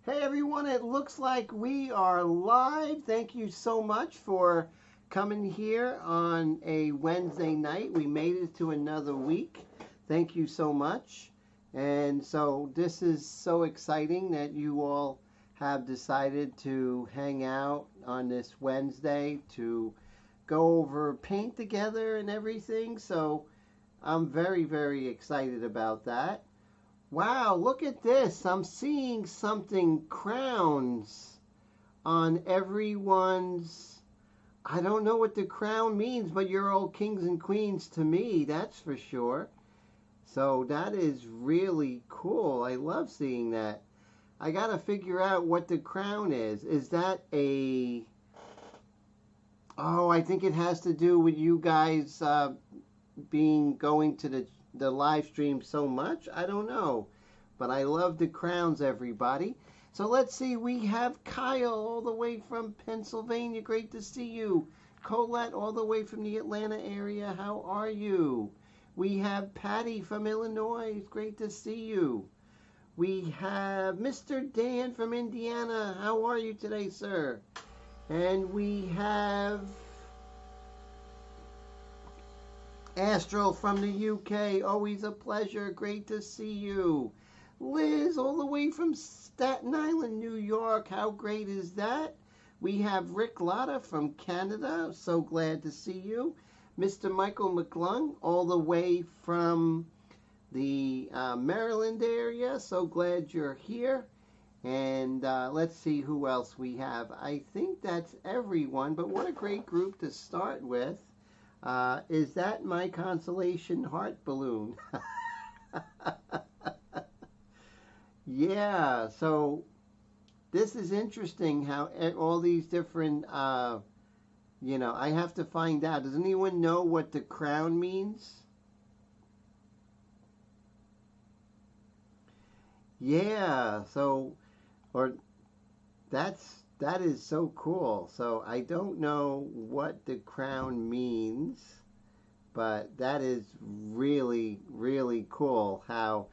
Hey everyone, it looks like we are live. Thank you so much for coming here on a Wednesday night. We made it to another week. Thank you so much. And so this is so exciting that you all have decided to hang out on this Wednesday to go over paint together and everything. So I'm very, very excited about that. Wow, look at this. I'm seeing something crowns on everyone's. I don't know what the crown means, but you're all kings and queens to me, that's for sure. So that is really cool. I love seeing that. I got to figure out what the crown is. Is that a. Oh, I think it has to do with you guys going to the live stream so much. I don't know, but I love the crowns, everybody. So let's see. We have Kyle all the way from Pennsylvania. Great to see you. Colette all the way from the Atlanta area. How are you? We have Patty from Illinois. Great to see you. We have Mr. Dan from Indiana. How are you today, sir? And we have Astral from the UK, always a pleasure. Great to see you. Liz, all the way from Staten Island, New York. How great is that? We have Rick Lotta from Canada. So glad to see you. Mr. Michael McClung, all the way from the Maryland area. So glad you're here. And let's see who else we have. I think that's everyone, but what a great group to start with. Is that my consolation heart balloon? Yeah, so this is interesting how all these different, I have to find out. Does anyone know what the crown means? Yeah, so, or that is so cool. So I don't know what the crown means, but that is really, really cool how,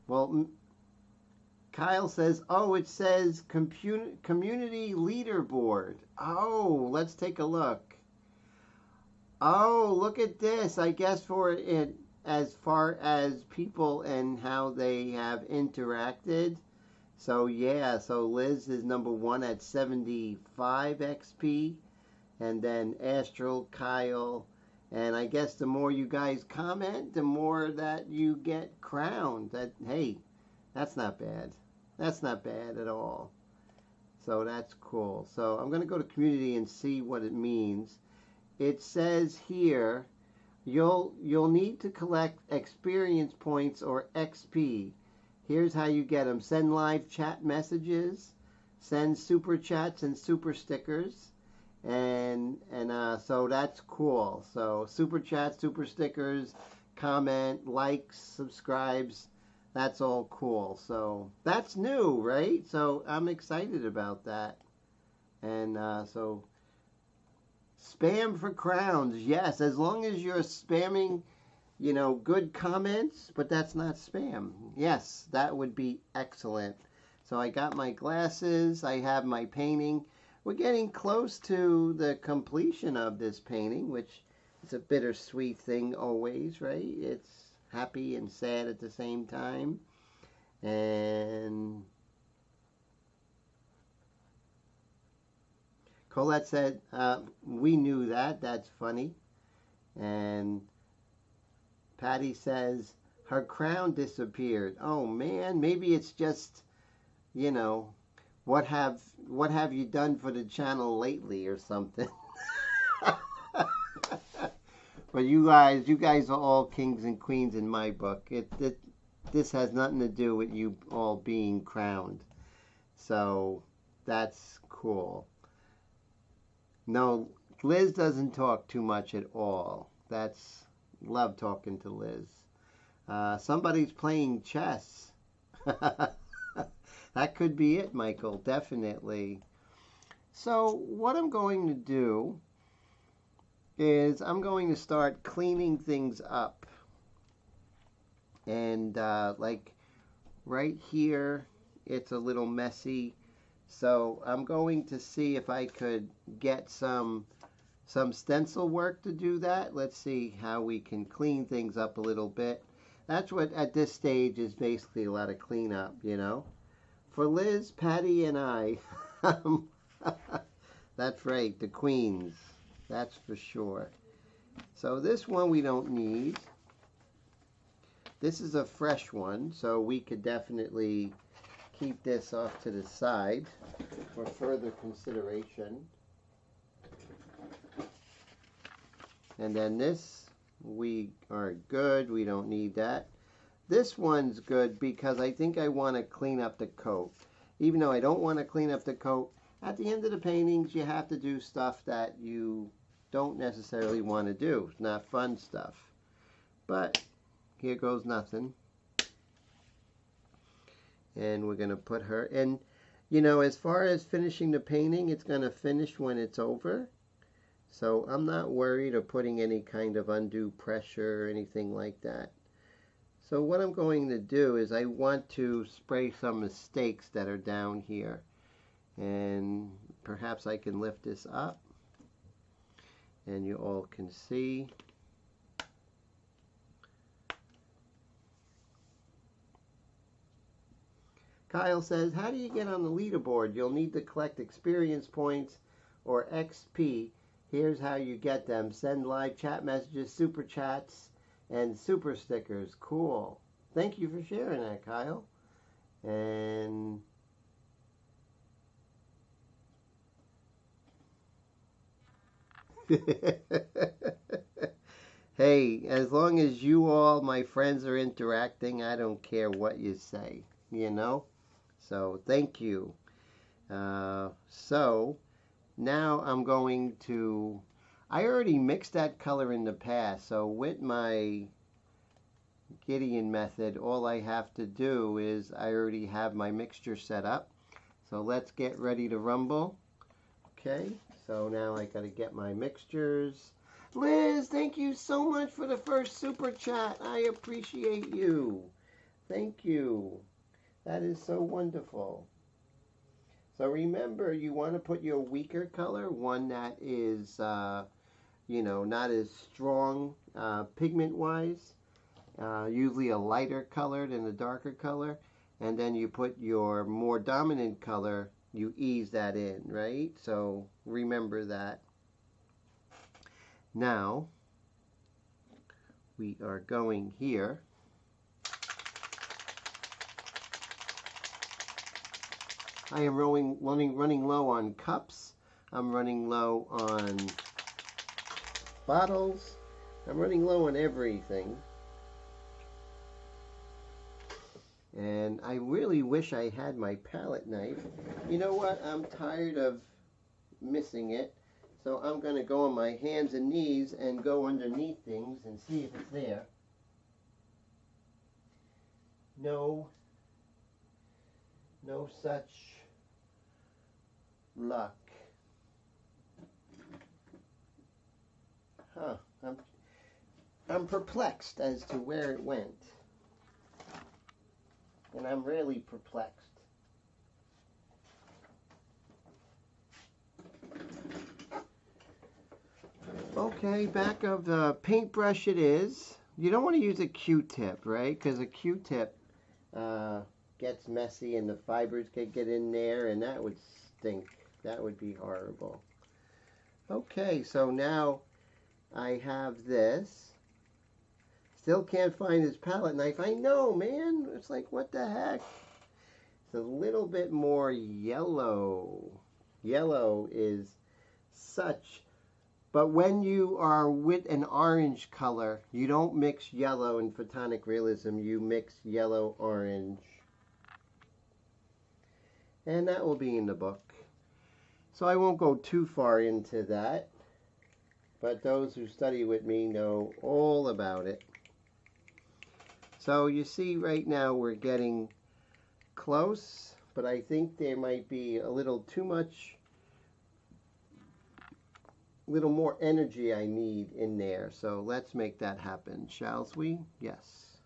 well, Kyle says, oh, it says community leaderboard. Oh, let's take a look. Oh, look at this. I guess for it, as far as people and how they have interacted. So yeah, so Liz is number one at 75 XP, and then Astral, Kyle, and I guess the more you guys comment, the more that you get crowned. That, hey, that's not bad. That's not bad at all. So that's cool. So I'm going to go to community and see what it means. It says here, you'll need to collect experience points or XP. Here's how you get them. Send live chat messages, send super chats and super stickers, and so that's cool. So super chats, super stickers, comment, likes, subscribes, that's all cool. So that's new, right? So I'm excited about that. And so spam for crowns, yes, as long as you're spamming good comments, but that's not spam. Yes, that would be excellent. So I got my glasses, I have my painting. We're getting close to the completion of this painting, which is a bittersweet thing always, right? It's happy and sad at the same time. And Colette said, we knew that. That's funny. And Patty says her crown disappeared. Oh man, maybe it's just, what have you done for the channel lately or something. But you guys are all kings and queens in my book. This has nothing to do with you all being crowned. So that's cool. No, Liz doesn't talk too much at all. Love talking to Liz. Somebody's playing chess. That could be it, Michael, definitely. So what I'm going to do is I'm going to start cleaning things up. And like right here it's a little messy. So I'm going to see if I could get some stencil work to do that. Let's see how we can clean things up a little bit. That's what at this stage is basically a lot of cleanup, you know. For Liz, Patty, and I. That's right, the queens. That's for sure. So this one we don't need. This is a fresh one, so we could definitely keep this off to the side for further consideration. And then this, we are good. We don't need that. This one's good because I think I want to clean up the coat. Even though I don't want to clean up the coat, at the end of the paintings, you have to do stuff that you don't necessarily want to do. It's not fun stuff. But here goes nothing. And we're going to put her in. You know, as far as finishing the painting, it's going to finish when it's over. So I'm not worried of putting any kind of undue pressure or anything like that. So what I'm going to do is I want to spray some mistakes that are down here. And perhaps I can lift this up and you all can see. Kyle says, how do you get on the leaderboard? You'll need to collect experience points or XP. Here's how you get them. Send live chat messages, super chats, and super stickers. Cool. Thank you for sharing that, Kyle. And hey, as long as you all, my friends, are interacting, I don't care what you say, you know? So, thank you. So, now I'm going to, I already mixed that color in the past, so with my Gideon method, all I have to do is I already have my mixture set up. So let's get ready to rumble. Okay, so now I gotta get my mixtures. Liz, thank you so much for the first super chat. I appreciate you. Thank you. That is so wonderful. So remember, you want to put your weaker color, one that is, you know, not as strong pigment-wise. Usually a lighter color than a darker color. And then you put your more dominant color, you ease that in, right? So remember that. Now, we are going here. I am running low on cups. I'm running low on bottles. I'm running low on everything. And I really wish I had my palette knife. You know what? I'm tired of missing it. So I'm going to go on my hands and knees and go underneath things and see if it's there. No such luck. Huh. I'm perplexed as to where it went. And I'm really perplexed. Okay, back of the paintbrush it is. You don't want to use a Q-tip, right? Because a Q-tip gets messy and the fibers could get in there and that would stink. That would be horrible. Okay, so now I have this. Still can't find his palette knife. I know, man. It's like, what the heck? It's a little bit more yellow. Yellow is such. But when you are with an orange color, you don't mix yellow in Photonic Realism. You mix yellow-orange. And that will be in the book. So I won't go too far into that. But those who study with me know all about it. So you see right now we're getting close, but I think there might be a little too much, little more energy I need in there. So let's make that happen, shall we? Yes.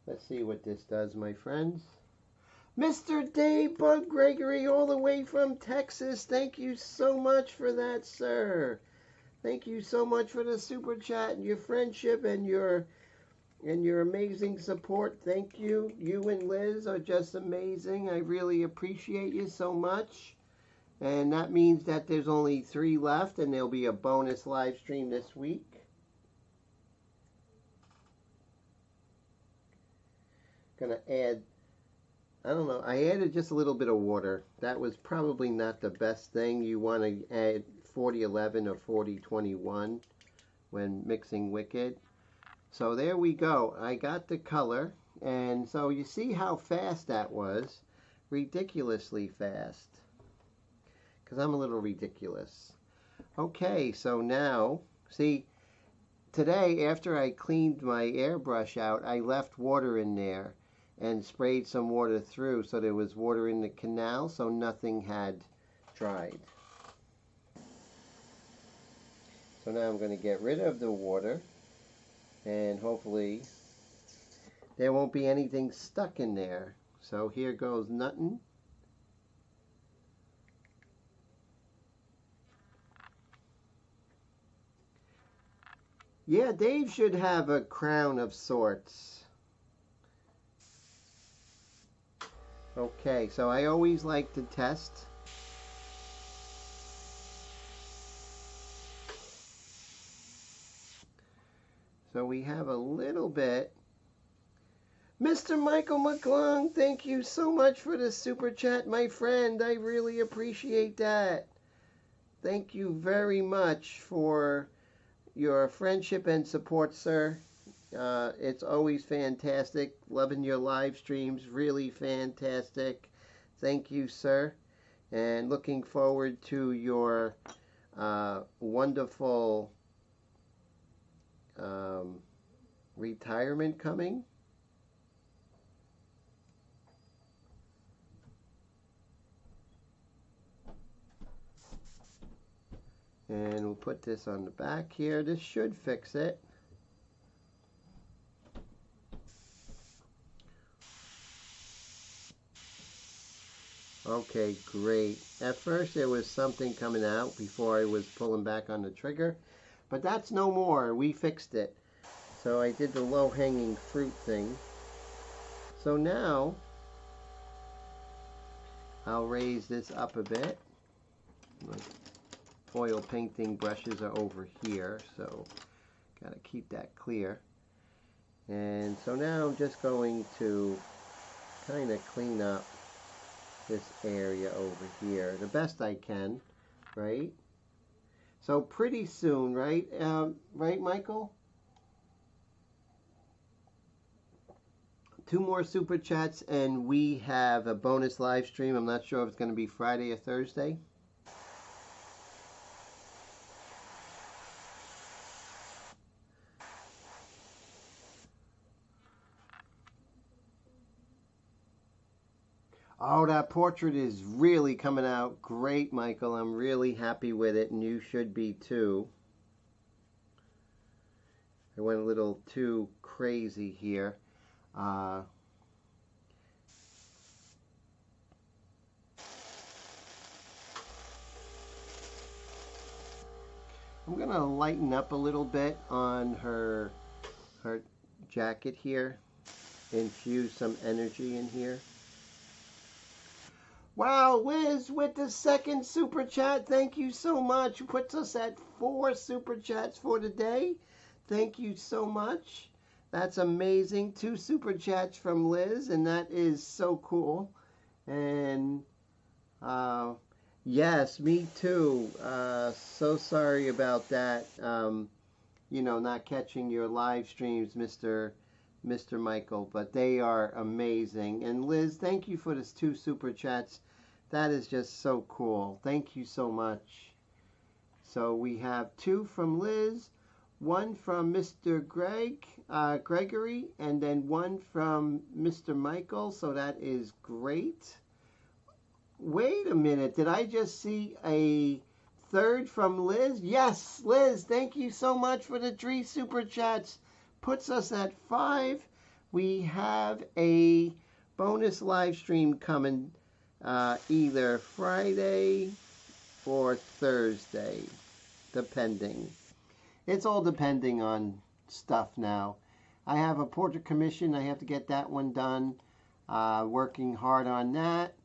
Let's see what this does, my friends. Mr. Dave Bug Gregory, all the way from Texas. Thank you so much for that, sir. Thank you so much for the super chat and your friendship and your amazing support. Thank you. You and Liz are just amazing. I really appreciate you so much. And that means that there's only 3 left, and there'll be a bonus live stream this week. Gonna add, I don't know, I added just a little bit of water. That was probably not the best thing. You want to add 40-11 or 40-21 when mixing Wicked. So there we go. I got the color. And so you see how fast that was. Ridiculously fast. Because I'm a little ridiculous. Okay, so now, see, today after I cleaned my airbrush out, I left water in there and sprayed some water through, so there was water in the canal, so nothing had dried. So now I'm going to get rid of the water, and hopefully there won't be anything stuck in there. So here goes nothing. Yeah, Dave should have a crown of sorts. Okay, so I always like to test. So we have a little bit. Mr. Michael McClung, thank you so much for the super chat, my friend. I really appreciate that. Thank you very much for your friendship and support, sir. It's always fantastic. Loving your live streams. Really fantastic. Thank you, sir. And looking forward to your wonderful retirement coming. And we'll put this on the back here. This should fix it. Okay, great. At first there was something coming out before I was pulling back on the trigger, but that's no more. We fixed it. So I did the low-hanging fruit thing. So now I'll raise this up a bit. My foil painting brushes are over here, so got to keep that clear. And so now I'm just going to kind of clean up this area over here the best I can, right? So pretty soon, right? Right, Michael? 2 more super chats and we have a bonus live stream. I'm not sure if it's going to be Friday or Thursday. Oh, that portrait is really coming out great, Michael. I'm really happy with it, and you should be too. I went a little too crazy here. I'm going to lighten up a little bit on her jacket here. Infuse some energy in here. Wow, Liz with the 2nd super chat. Thank you so much. Puts us at 4 super chats for the day. Thank you so much. That's amazing. 2 super chats from Liz, and that is so cool. And yes, me too. So sorry about that. You know, not catching your live streams, Mr. Michael, but they are amazing. And Liz, thank you for this 2 super chats. That is just so cool. Thank you so much. So we have 2 from Liz, 1 from Mr. Gregory, and then 1 from Mr. Michael. So that is great. Wait a minute. Did I just see a 3rd from Liz? Yes, Liz, thank you so much for the 3 super chats. Puts us at 5. we have a bonus live stream coming either Friday or Thursday, depending. It's all depending on stuff now. I have a portrait commission. I have to get that one done. Working hard on that,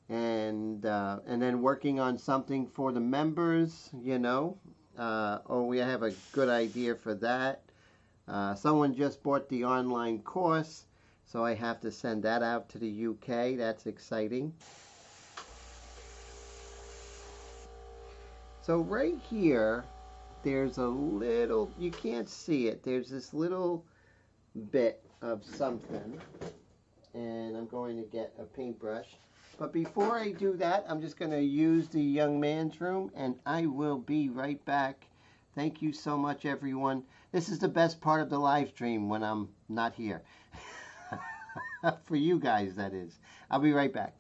and then working on something for the members. We have a good idea for that. Someone just bought the online course, so I have to send that out to the UK. That's exciting. So right here, there's a little, you can't see it, there's this little bit of something, and I'm going to get a paintbrush. But before I do that, I'm just going to use the young man's room, and I will be right back. Thank you so much, everyone. This is the best part of the live stream when I'm not here. For you guys, that is. I'll be right back.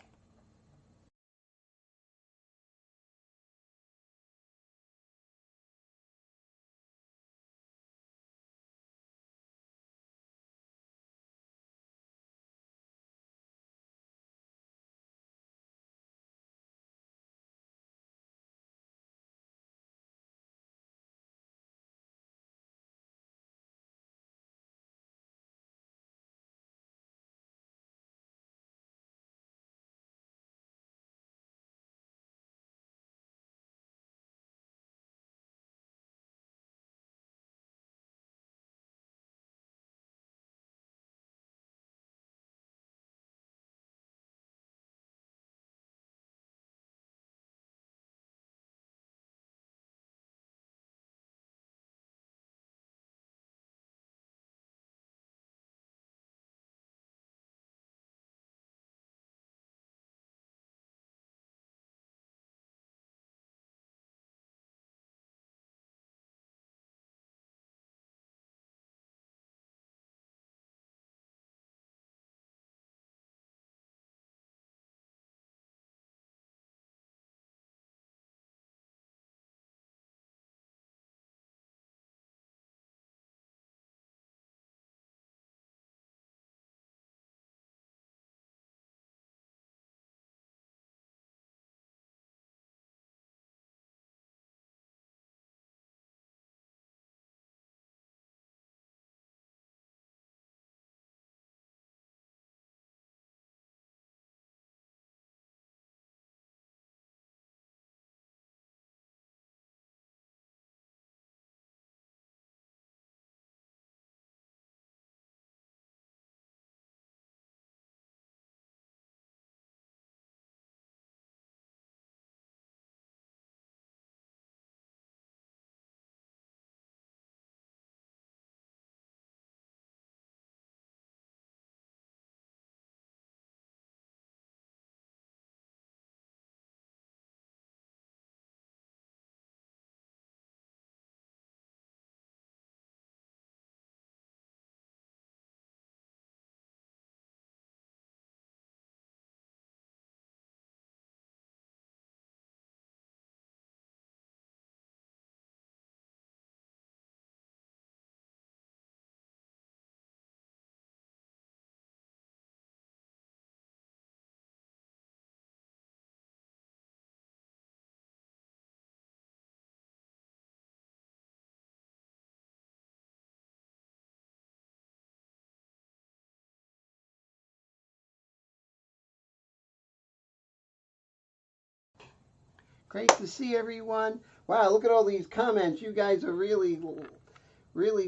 Great to see everyone. Wow, look at all these comments. You guys are really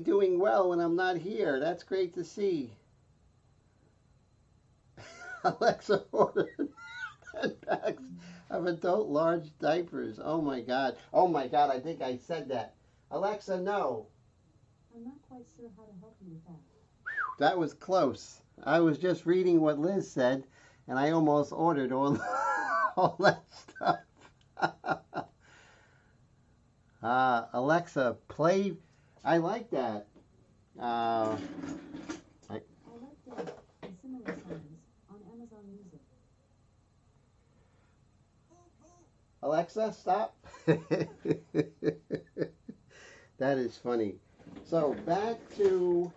doing well when I'm not here. That's great to see. Alexa ordered 10 packs of adult large diapers. Oh my God. Oh my God, I think I said that. Alexa, no. I'm not quite sure how to help you with that. That was close. I was just reading what Liz said, and I almost ordered all that stuff. Alexa, play. I like that. I like that and similar songs on Amazon Music. Alexa, stop. That is funny. So back to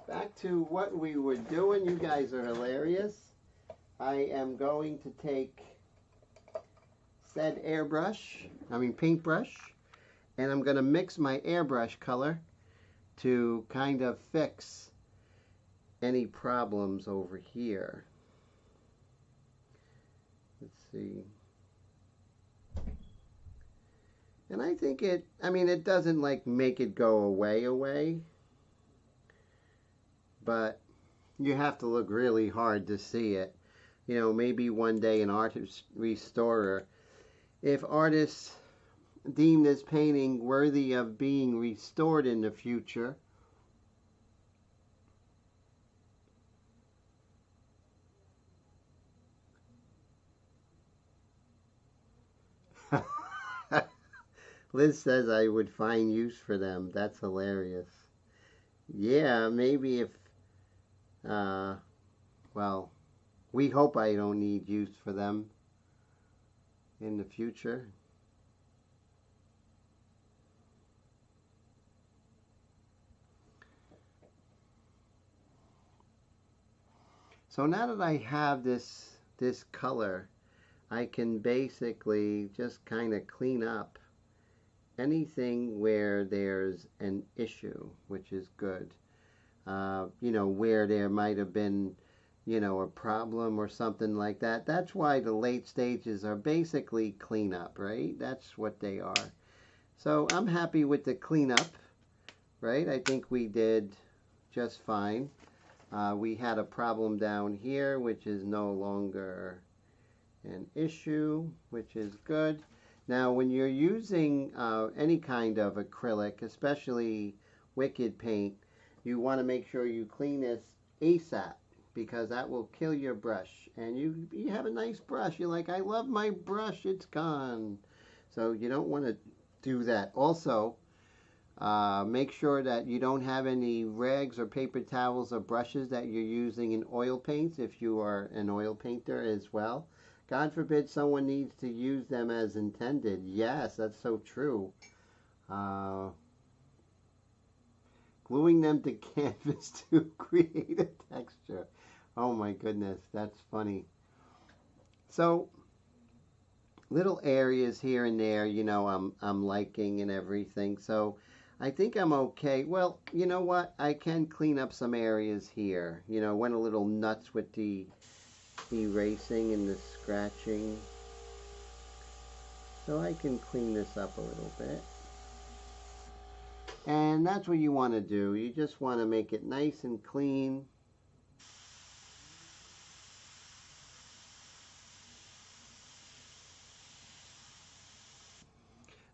back to what we were doing. You guys are hilarious. I am going to take said paintbrush, and I'm going to mix my airbrush color to kind of fix any problems over here. Let's see. And I think it doesn't like make it go away, but you have to look really hard to see it. You know, maybe one day an artist restorer, if artists deem this painting worthy of being restored in the future, Liz says I would find use for them. That's hilarious. Yeah, maybe if, well, we hope I don't need use for them in the future. So now that I have this color, I can basically just kind of clean up anything where there's an issue, which is good. You know, where there might have been, you know, a problem or something like that. That's why the late stages are basically cleanup, right? That's what they are. So I'm happy with the cleanup, right? I think we did just fine. We had a problem down here, which is no longer an issue, which is good. Now, when you're using any kind of acrylic, especially wicked paint, you want to make sure you clean this ASAP, because that will kill your brush. And you have a nice brush. You're like, I love my brush, it's gone. So you don't want to do that. Also, make sure that you don't have any rags or paper towels or brushes that you're using in oil paints if you are an oil painter as well. God forbid someone needs to use them as intended. Yes, that's so true. Gluing them to canvas to create a texture. Oh my goodness, that's funny. So, little areas here and there, you know, I'm liking and everything. So, I think I'm okay. Well, you know what? I can clean up some areas here. You know, went a little nuts with the erasing and the scratching. So I can clean this up a little bit. And that's what you want to do. You just want to make it nice and clean.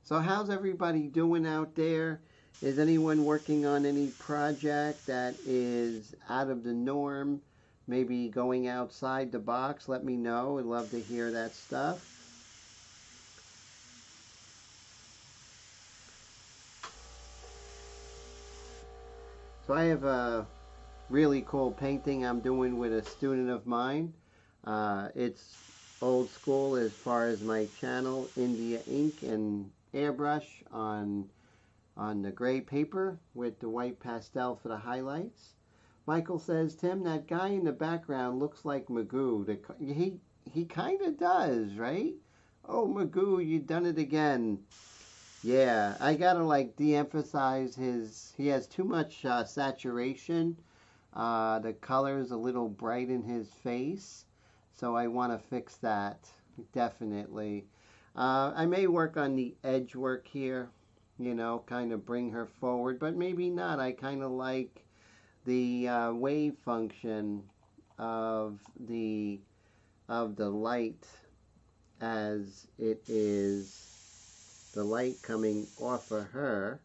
So how's everybody doing out there? Is anyone working on any project that is out of the norm? Maybe going outside the box? Let me know. I'd love to hear that stuff. So I have a really cool painting I'm doing with a student of mine. It's old school as far as my channel, India ink and airbrush on the gray paper with the white pastel for the highlights. Michael says, Tim, that guy in the background looks like Magoo. He kind of does, right? Oh, Magoo, you done it again. Yeah, I gotta like de-emphasize he has too much saturation. The color's a little bright in his face, so I want to fix that, definitely. I may work on the edge work here, you know, kind of bring her forward, but maybe not. I kind of like the wave function of the light, as it is the light coming off of her.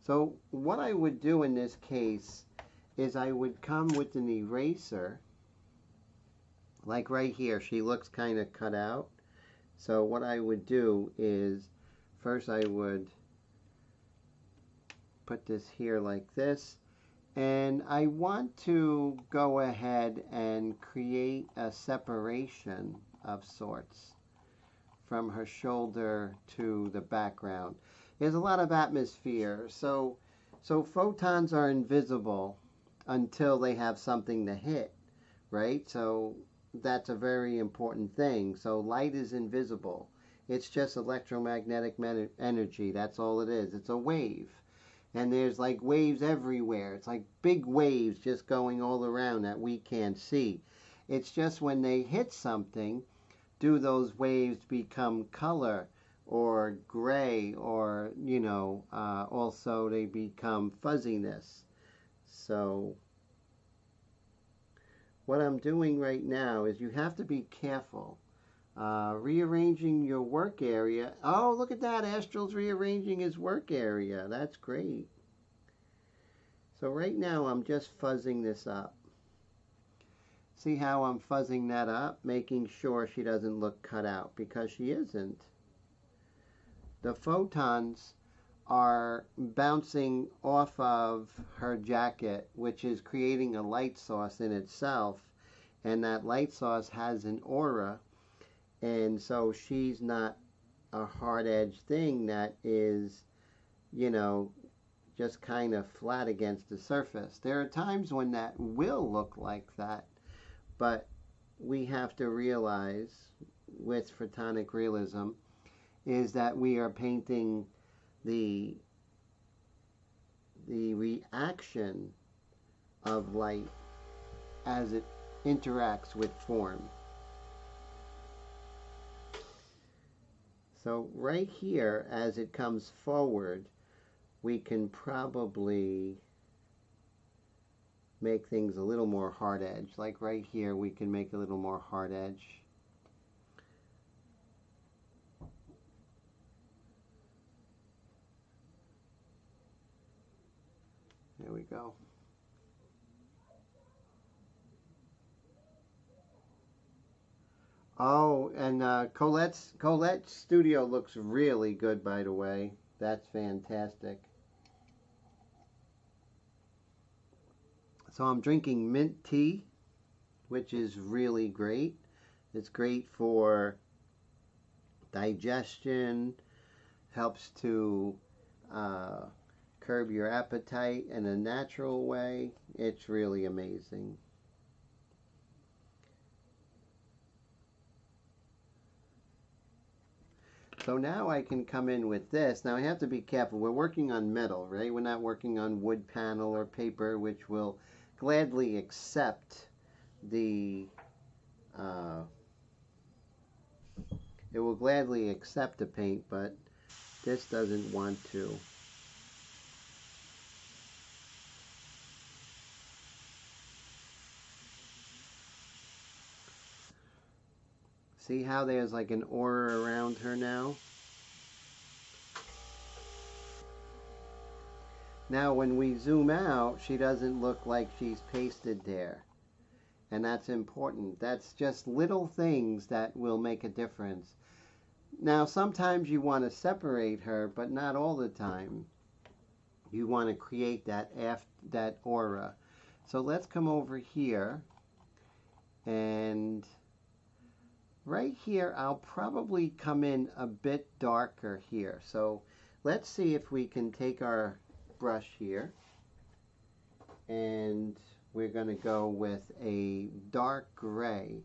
So what I would do in this case is I would come with an eraser, like right here. She looks kind of cut out. So what I would do is first I would put this here like this, and I want to go ahead and create a separation of sorts from her shoulder to the background. There's a lot of atmosphere. So photons are invisible until they have something to hit, right? So that's a very important thing. So light is invisible. It's just electromagnetic energy. That's all it is. It's a wave. And there's like waves everywhere. It's like big waves just going all around that we can't see. It's just when they hit something, do those waves become color or gray, or also they become fuzziness. So what I'm doing right now is you have to be careful. Rearranging your work area. Oh, look at that. Astral's rearranging his work area. That's great. So right now I'm just fuzzing this up. See how I'm fuzzing that up? Making sure she doesn't look cut out, because she isn't. The photons are bouncing off of her jacket, which is creating a light source in itself. And that light source has an aura. And so she's not a hard-edged thing that is, just kind of flat against the surface. There are times when that will look like that, but we have to realize with Photonic Realism is that we are painting the reaction of light as it interacts with form. So right here, as it comes forward, we can probably make things a little more hard edge. Like right here, we can make a little more hard edge. There we go. Oh, and Colette's studio looks really good, by the way. That's fantastic. So I'm drinking mint tea, which is really great. It's great for digestion, helps to curb your appetite in a natural way. It's really amazing. So now I can come in with this. Now I have to be careful. We're working on metal, right? We're not working on wood panel or paper, which will gladly accept the it will gladly accept the paint, but this doesn't want to. See how there's like an aura around her now? Now when we zoom out, she doesn't look like she's pasted there. And that's important. That's just little things that will make a difference. Now sometimes you want to separate her, but not all the time. You want to create that aura. So let's come over here, and right here I'll probably come in a bit darker here. So let's see if we can take our brush here, and we're going to go with a dark gray,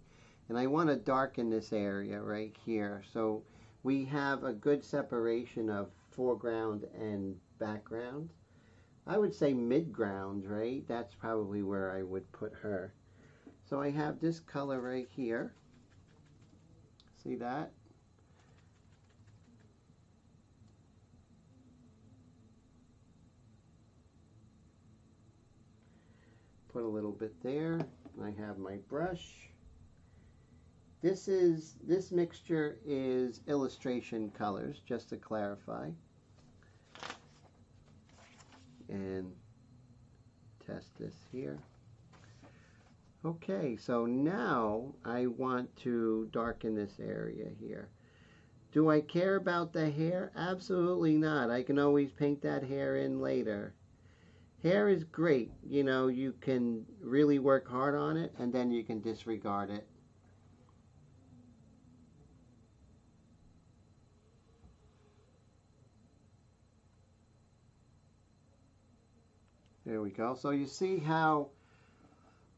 and I want to darken this area right here so we have a good separation of foreground and background. I would say midground, right? That's probably where I would put her. So I have this color right here. See that? Put a little bit there. I have my brush. This mixture is illustration colors, just to clarify. And test this here. Okay, so now I want to darken this area here. Do I care about the hair? Absolutely not. I can always paint that hair in later. Hair is great. You can really work hard on it, and then you can disregard it. There we go. So you see how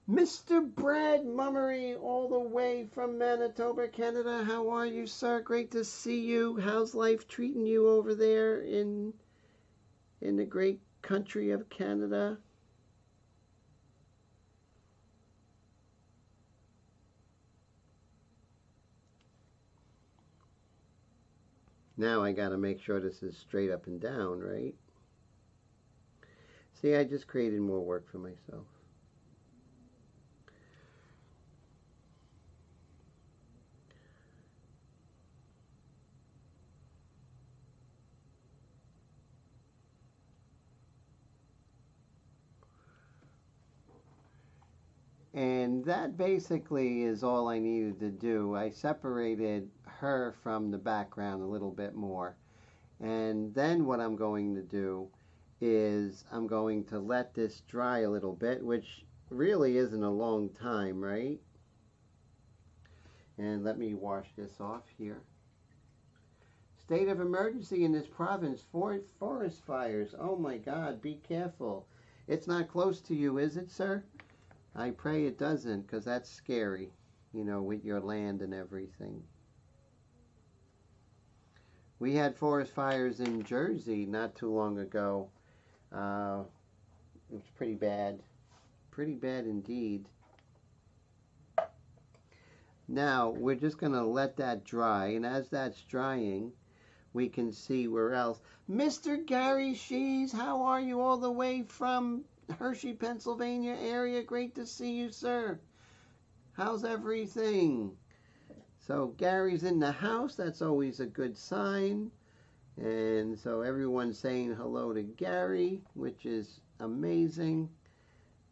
Mr. Brad Mummery, all the way from Manitoba, Canada. How are you, sir? Great to see you. How's life treating you over there in the great country of Canada? Now I gotta make sure this is straight up and down, right? See, I just created more work for myself. And that basically is all I needed to do. I separated her from the background a little bit more. And then what I'm going to do is I'm going to let this dry a little bit, which really isn't a long time, right? And let me wash this off here. State of emergency in this province. Forest fires. Oh my God, be careful. It's not close to you, is it, sir? I pray it doesn't, because that's scary, you know, with your land and everything. We had forest fires in Jersey not too long ago. It was pretty bad. Pretty bad indeed. Now, we're just going to let that dry, and as that's drying, we can see where else. Mr. Gary Shees, how are you all the way from Hershey, Pennsylvania area? Great to see you, sir. How's everything? So Gary's in the house. That's always a good sign. And so everyone's saying hello to Gary, which is amazing.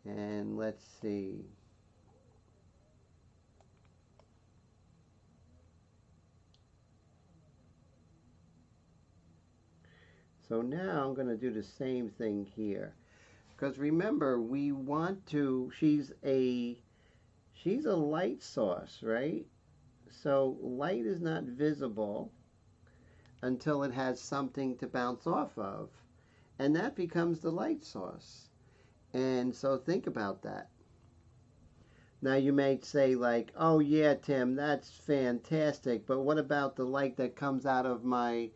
And let's see. So now I'm going to do the same thing here. Because remember, we want to, she's a light source, right? So light is not visible until it has something to bounce off of. And that becomes the light source. And so think about that. Now you may say like, oh yeah, Tim, that's fantastic. But what about the light that comes out of my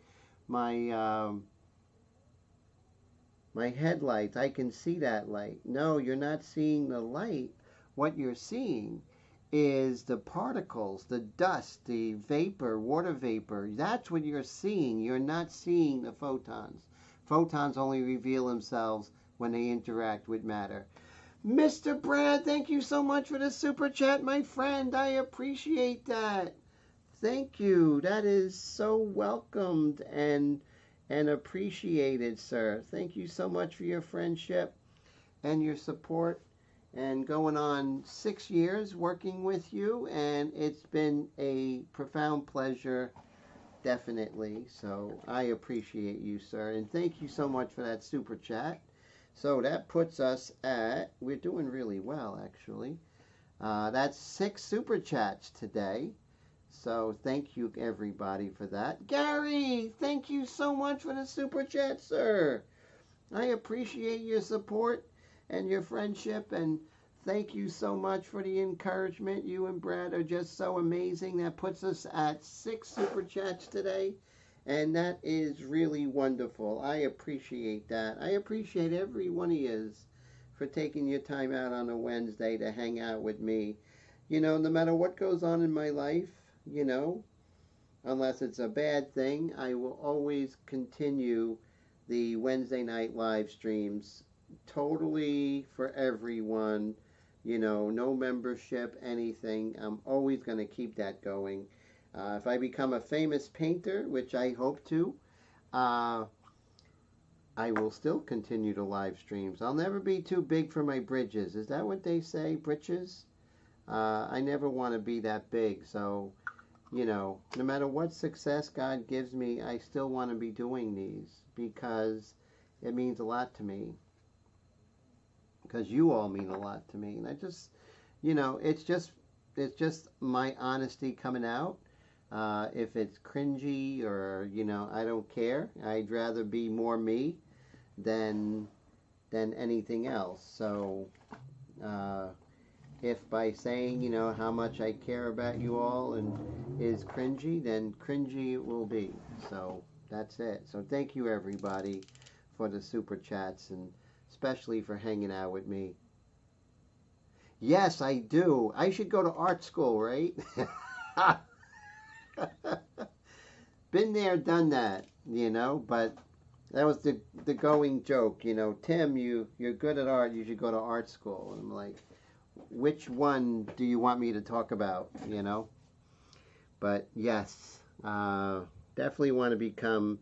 headlights? I can see that light. No, you're not seeing the light. What you're seeing is the particles, the dust, the vapor, water vapor. That's what you're seeing. You're not seeing the photons. Photons only reveal themselves when they interact with matter. Mr. Brad, thank you so much for the super chat, my friend. I appreciate that. Thank you. That is so welcomed and appreciated, sir. Thank you so much for your friendship and your support, and going on 6 years working with you, and it's been a profound pleasure, definitely. So I appreciate you, sir, and thank you so much for that super chat. So that puts us at, we're doing really well, actually. That's 6 super chats today. So thank you, everybody, for that. Gary, thank you so much for the super chat, sir. I appreciate your support and your friendship, and thank you so much for the encouragement. You and Brad are just so amazing. That puts us at 6 super chats today, and that is really wonderful. I appreciate that. I appreciate every one of you for taking your time out on a Wednesday to hang out with me. You know, no matter what goes on in my life, you know, unless it's a bad thing, I will always continue the Wednesday night live streams totally for everyone. You know, no membership, anything. I'm always going to keep that going. If I become a famous painter, which I hope to, I will still continue to live streams. I'll never be too big for my bridges. Is that what they say, britches? I never want to be that big. So, you know, no matter what success God gives me, I still want to be doing these because it means a lot to me. Because you all mean a lot to me. And I just, you know, it's just my honesty coming out. If it's cringy or, you know, I don't care. I'd rather be more me than than anything else. So if by saying, you know, how much I care about you all and is cringy, then cringy it will be. So that's it. So thank you everybody for the super chats, and especially for hanging out with me. Yes, I do. I should go to art school, right? Been there, done that, you know, but that was the going joke, you know. Tim, you're good at art, you should go to art school. And I'm like, which one do you want me to talk about, you know? But yes, definitely want to become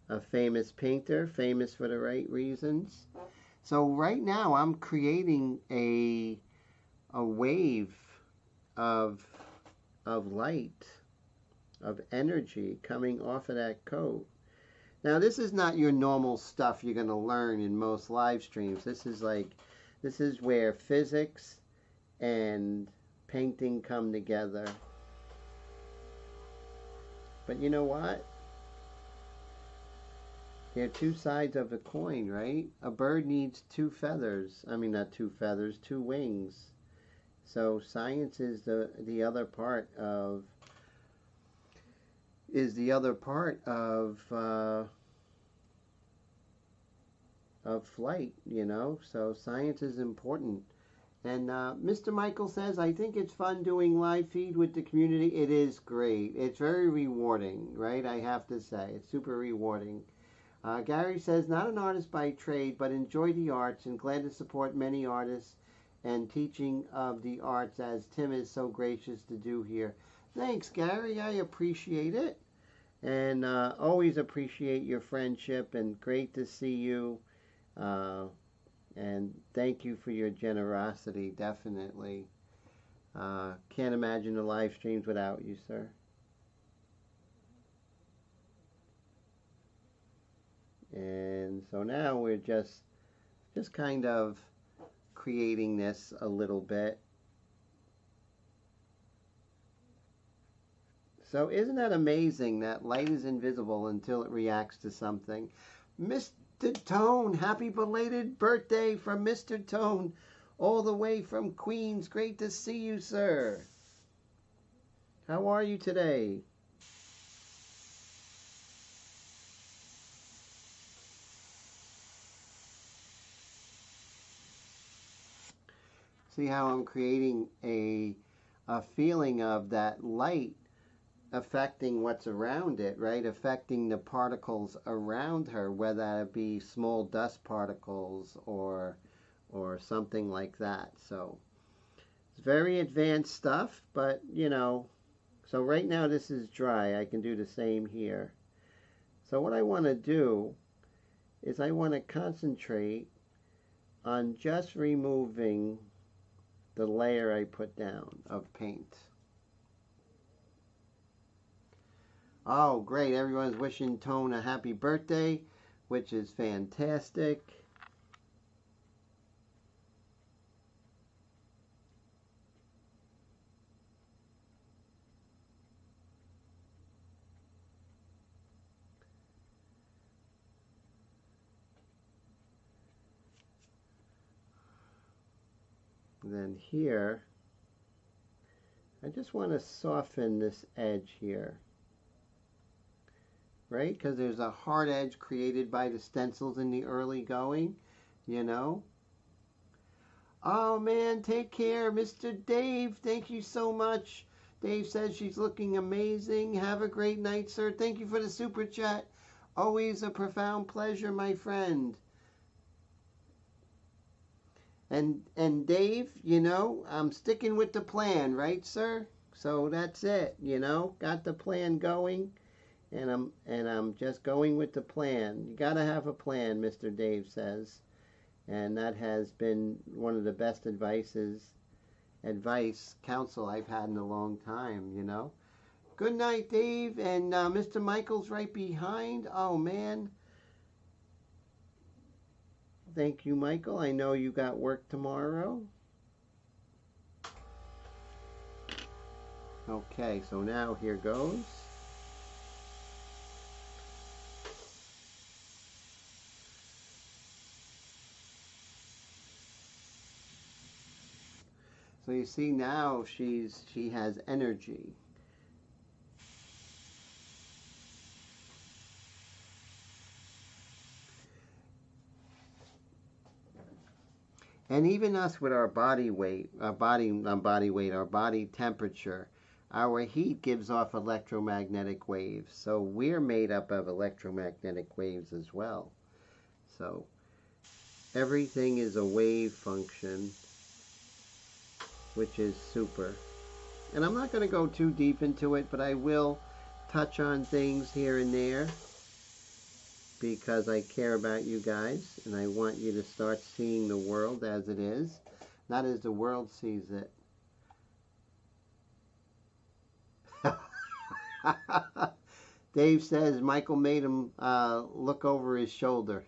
a famous painter, famous for the right reasons. So right now I'm creating a wave of light, of energy coming off of that coat. Now this is not your normal stuff you're going to learn in most live streams. This is where physics and painting come together. But you know what? They're two sides of a coin, right? A bird needs two feathers. I mean, not two feathers, two wings. So science is the other part of flight, you know. So science is important. And Mr. Michael says, I think it's fun doing live feed with the community. It is great. It's very rewarding, right? I have to say, it's super rewarding. Gary says, not an artist by trade, but enjoy the arts and glad to support many artists and teaching of the arts as Tim is so gracious to do here. Thanks, Gary. I appreciate it. And always appreciate your friendship, and great to see you. And thank you for your generosity, definitely. Can't imagine the live streams without you, sir. And so now we're just kind of creating this a little bit. So isn't that amazing that light is invisible until it reacts to something? Mr. Tone, happy belated birthday from Mr. Tone, all the way from Queens. Great to see you, sir. How are you today? See how I'm creating a feeling of that light affecting what's around it, right? Affecting the particles around her, whether it be small dust particles or something like that. So it's very advanced stuff, but you know, so right now this is dry. I can do the same here. So what I want to do is I want to concentrate on just removing the layer I put down of paint. Oh, great. Everyone's wishing Tone a happy birthday, which is fantastic. Then here, I just want to soften this edge here, right? Because there's a hard edge created by the stencils in the early going, you know. Oh man, take care, Mr. Dave. Thank you so much. Dave says she's looking amazing. Have a great night, sir. Thank you for the super chat. Always a profound pleasure, my friend. And Dave, you know, I'm sticking with the plan, right, sir? So that's it, you know. Got the plan going, and I'm just going with the plan. You got to have a plan, Mr. Dave says. And that has been one of the best counsel I've had in a long time, you know. Good night, Dave. And Mr. Michael's right behind. Oh, man. Thank you, Michael. I know you got work tomorrow. Okay, so now here goes. you see now she has energy. And even us with our body weight, our body temperature, our heat gives off electromagnetic waves. So we're made up of electromagnetic waves as well. So everything is a wave function, which is super. And I'm not going to go too deep into it, but I will touch on things here and there because I care about you guys and I want you to start seeing the world as it is, not as the world sees it. Dave says Michael made him look over his shoulder.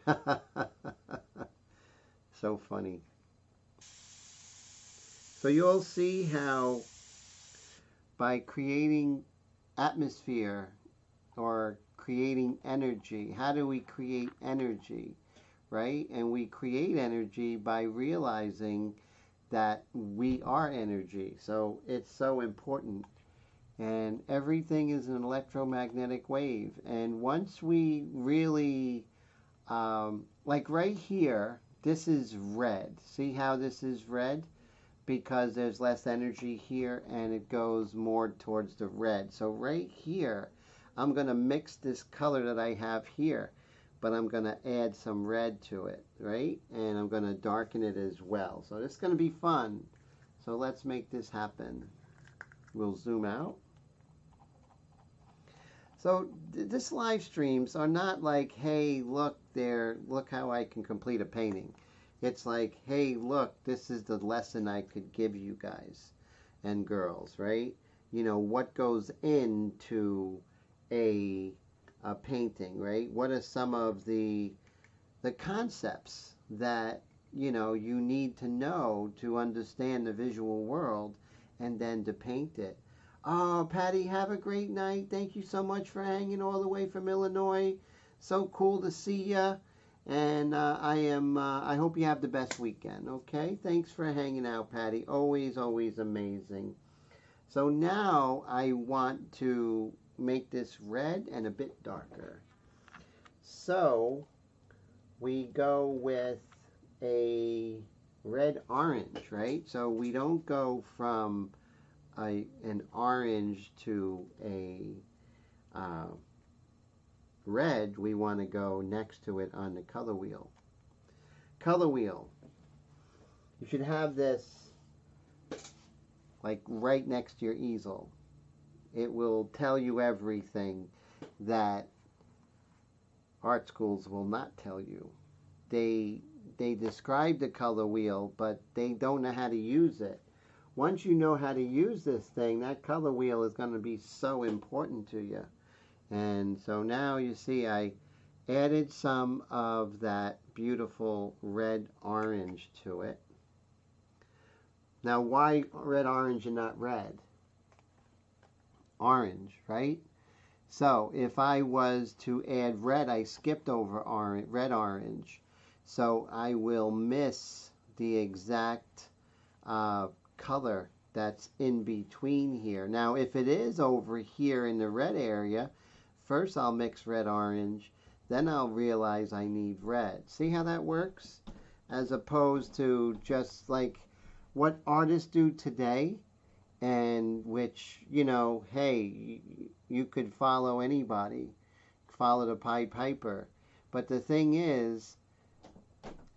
So funny. So you'll see how by creating atmosphere or creating energy, how do we create energy, right? And we create energy by realizing that we are energy. So it's so important. And everything is an electromagnetic wave. And once we really, like right here, this is red. See how this is red? Because there's less energy here and it goes more towards the red. So right here, I'm going to mix this color that I have here, but I'm going to add some red to it, right? And I'm going to darken it as well. So this is going to be fun. So let's make this happen. We'll zoom out. So this live streams are not like, hey, look there, look how I can complete a painting. It's like, hey, look, this is the lesson I could give you guys and girls, right? You know, what goes into a painting, right? What are some of the concepts that, you know, you need to know to understand the visual world and then to paint it? Oh, Patty, have a great night. Thank you so much for hanging all the way from Illinois. So cool to see you. And I hope you have the best weekend, okay? Thanks for hanging out, Patty. Always, always amazing. So now I want to make this red and a bit darker. So we go with a red-orange, right? So we don't go from an orange to a red. We want to go next to it on the color wheel. Color wheel. You should have this like right next to your easel. It will tell you everything that art schools will not tell you. They describe the color wheel, but they don't know how to use it. Once you know how to use this thing, that color wheel is going to be so important to you. And so now you see I added some of that beautiful red-orange to it. Now why red-orange and not red? Orange, right? So if I was to add red, I skipped over red-orange. So I will miss the exact color that's in between here. Now if it is over here in the red area, first I'll mix red-orange, then I'll realize I need red. See how that works? As opposed to just like what artists do today, and which, you know, hey, you could follow anybody, follow the Pied Piper. But the thing is,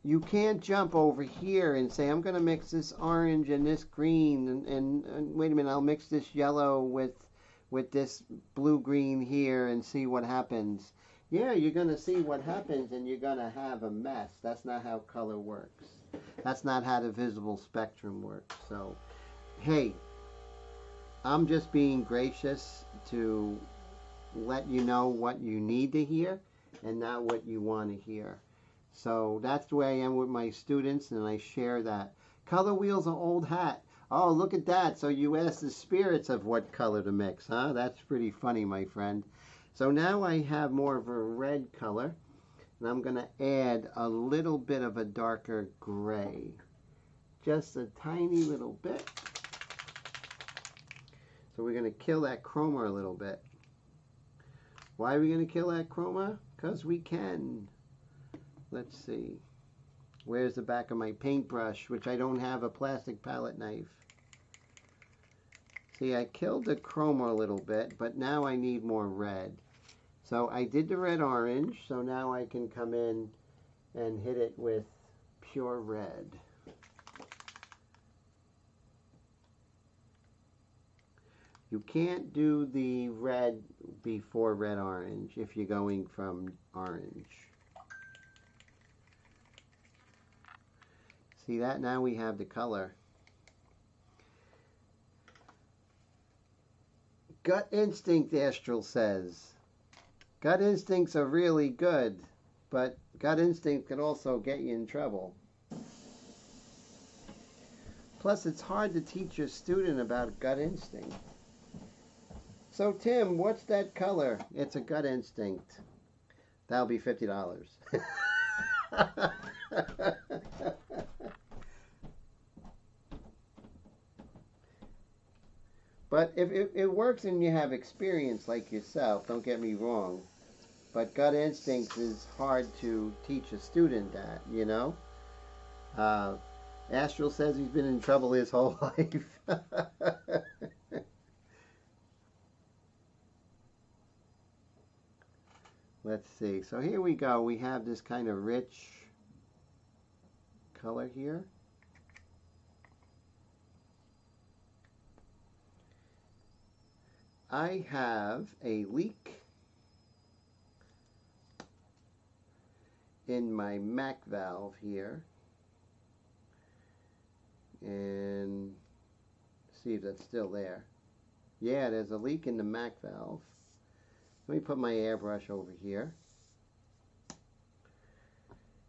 you can't jump over here and say, I'm going to mix this orange and this green, and wait a minute, I'll mix this yellow with this blue-green here and see what happens. Yeah, you're going to see what happens and you're going to have a mess. That's not how color works. That's not how the visible spectrum works. So, hey, I'm just being gracious to let you know what you need to hear and not what you want to hear. So that's the way I am with my students, and I share that. Color wheel's an old hat. Oh, look at that. So you asked the spirits of what color to mix, huh? That's pretty funny, my friend. So now I have more of a red color, and I'm going to add a little bit of a darker gray. Just a tiny little bit. So we're going to kill that chroma a little bit. Why are we going to kill that chroma? Because we can. Let's see. Where's the back of my paintbrush, which I don't have a plastic palette knife? See, I killed the chroma a little bit, but now I need more red. So I did the red-orange, so now I can come in and hit it with pure red. You can't do the red before red-orange if you're going from orange. See that? Now we have the color. Gut instinct, Astral says. Gut instincts are really good, but gut instinct can also get you in trouble. Plus, it's hard to teach a student about gut instinct. So, Tim, what's that color? It's a gut instinct. That'll be $50. But if it works and you have experience like yourself, don't get me wrong. But gut instincts is hard to teach a student that, you know? Astral says he's been in trouble his whole life. Let's see. So here we go. We have this kind of rich color here. I have a leak in my MAC valve here, and see if that's still there. Yeah, there's a leak in the MAC valve. Let me put my airbrush over here.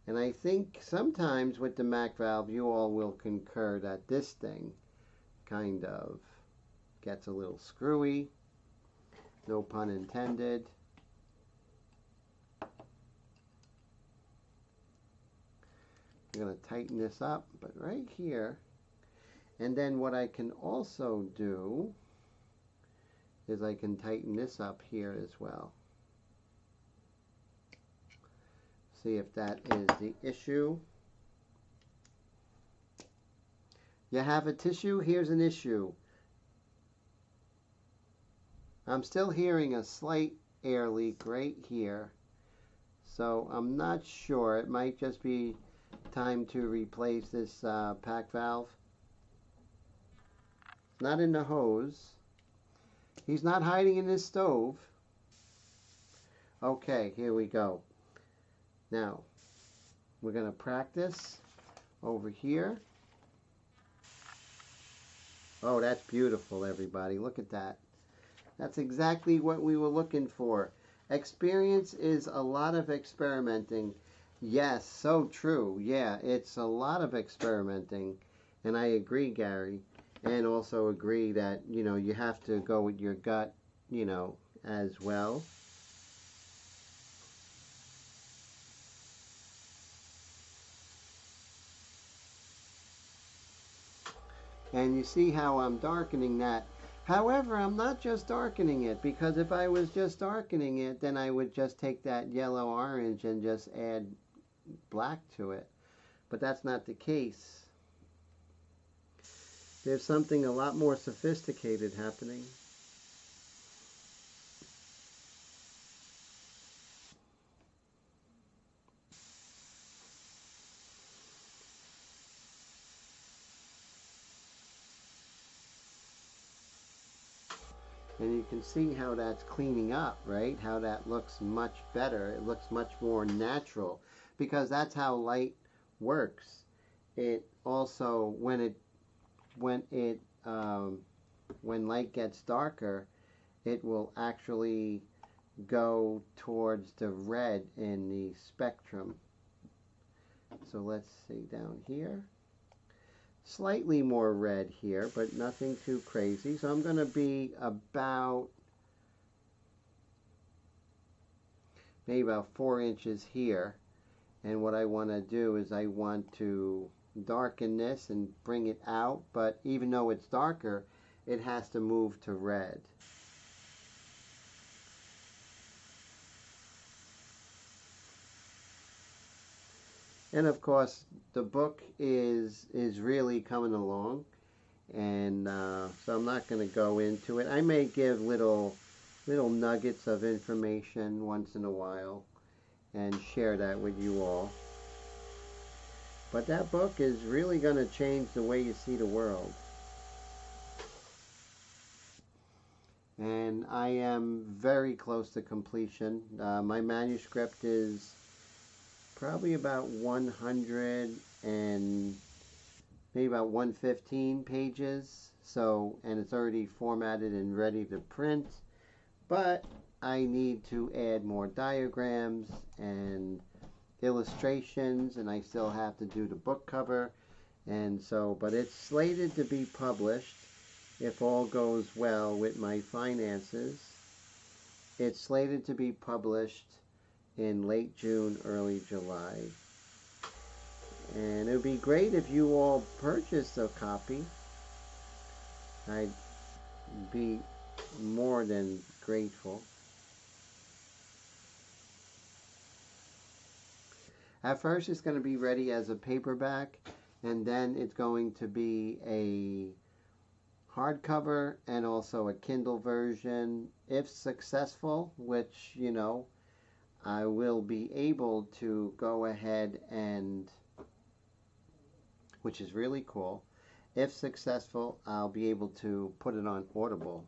And I think sometimes with the MAC valve you all will concur that this thing kind of gets a little screwy. No pun intended. I'm going to tighten this up, but right here. And then what I can also do is I can tighten this up here as well. See if that is the issue. You have a tissue? Here's an issue. I'm still hearing a slight air leak right here. So I'm not sure. It might just be time to replace this pack valve. It's not in the hose. He's not hiding in this stove. Okay, here we go. Now, we're going to practice over here. Oh, that's beautiful, everybody. Look at that. That's exactly what we were looking for. Experience is a lot of experimenting. Yes, so true. Yeah, it's a lot of experimenting. And I agree, Gary. And also agree that, you know, you have to go with your gut, you know, as well. And you see how I'm darkening that. However, I'm not just darkening it, because if I was just darkening it, then I would just take that yellow-orange and just add black to it. But that's not the case. There's something a lot more sophisticated happening. And you can see how that's cleaning up, right? How that looks much better. It looks much more natural, because that's how light works. It also, when light gets darker, it will actually go towards the red in the spectrum. So let's see down here. Slightly more red here, but nothing too crazy. So I'm going to be about maybe about 4 inches here. And what I want to do is I want to darken this and bring it out. But even though it's darker, it has to move to red. And of course, the book is really coming along, and so I'm not going to go into it. I may give little nuggets of information once in a while and share that with you all. But that book is really going to change the way you see the world. And I am very close to completion. My manuscript is probably about 100 and maybe about 115 pages. So, and it's already formatted and ready to print. But I need to add more diagrams and illustrations, and I still have to do the book cover. And so, but it's slated to be published, if all goes well with my finances. It's slated to be published in late June, early July. And it would be great if you all purchased a copy. I'd be more than grateful. At first it's going to be ready as a paperback, and then it's going to be a hardcover and also a Kindle version. If successful, which, you know, I will be able to go ahead and, which is really cool, if successful, I'll be able to put it on Audible.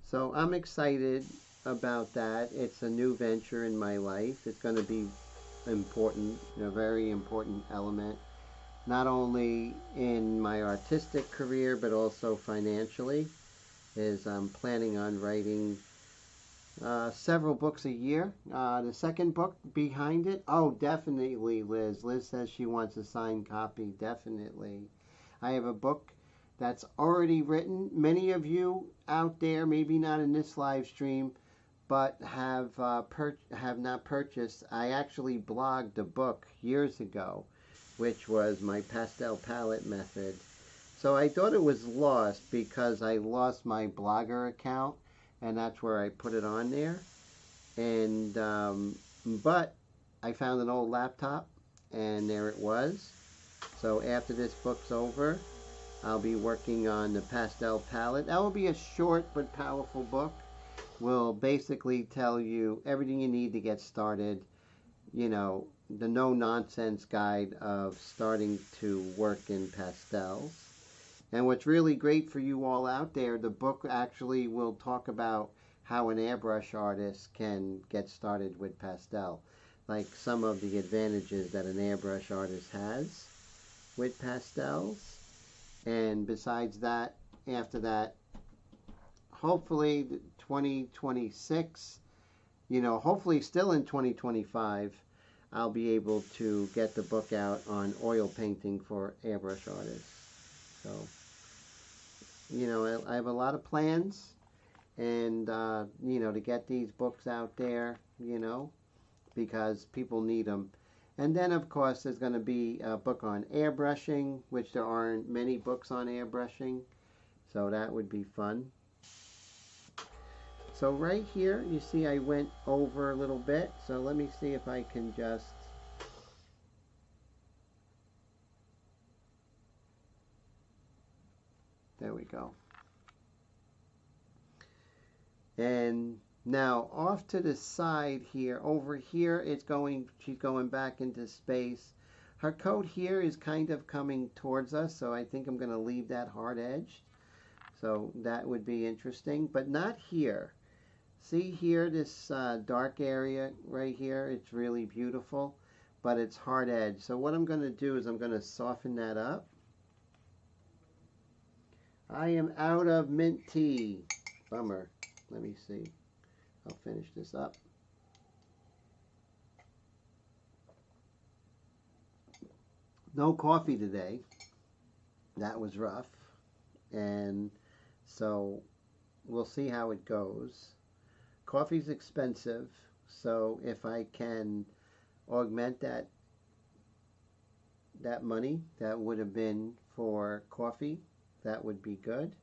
So I'm excited about that. It's a new venture in my life. It's going to be important, a very important element, not only in my artistic career, but also financially, as I'm planning on writing several books a year. The second book behind it, oh, definitely Liz. Liz says she wants a signed copy, definitely. I have a book that's already written. Many of you out there, maybe not in this live stream, but have not purchased. I actually blogged a book years ago, which was my pastel palette method. So I thought it was lost because I lost my Blogger account, and that's where I put it on there. And but I found an old laptop, and there it was. So after this book's over, I'll be working on the pastel palette. That will be a short but powerful book. Will basically tell you everything you need to get started. You know, the no-nonsense guide of starting to work in pastels. And what's really great for you all out there, the book actually will talk about how an airbrush artist can get started with pastel. Like some of the advantages that an airbrush artist has with pastels. And besides that, after that, hopefully 2026, you know, hopefully still in 2025, I'll be able to get the book out on oil painting for airbrush artists. So, you know, I have a lot of plans, and, you know, to get these books out there, you know, because people need them. And then, of course, there's going to be a book on airbrushing, which there aren't many books on airbrushing. So that would be fun. So right here, you see I went over a little bit. So let me see if I can just... There we go. And now off to the side here, over here, she's going back into space. Her coat here is kind of coming towards us, so I think I'm going to leave that hard edged. So that would be interesting, but not here. See here, this dark area right here, it's really beautiful, but it's hard edged. So what I'm going to do is I'm going to soften that up. I am out of mint tea. Bummer. Let me see. I'll finish this up. No coffee today. That was rough. And so we'll see how it goes. Coffee's expensive, So if I can augment that money that would have been for coffee, that would be good.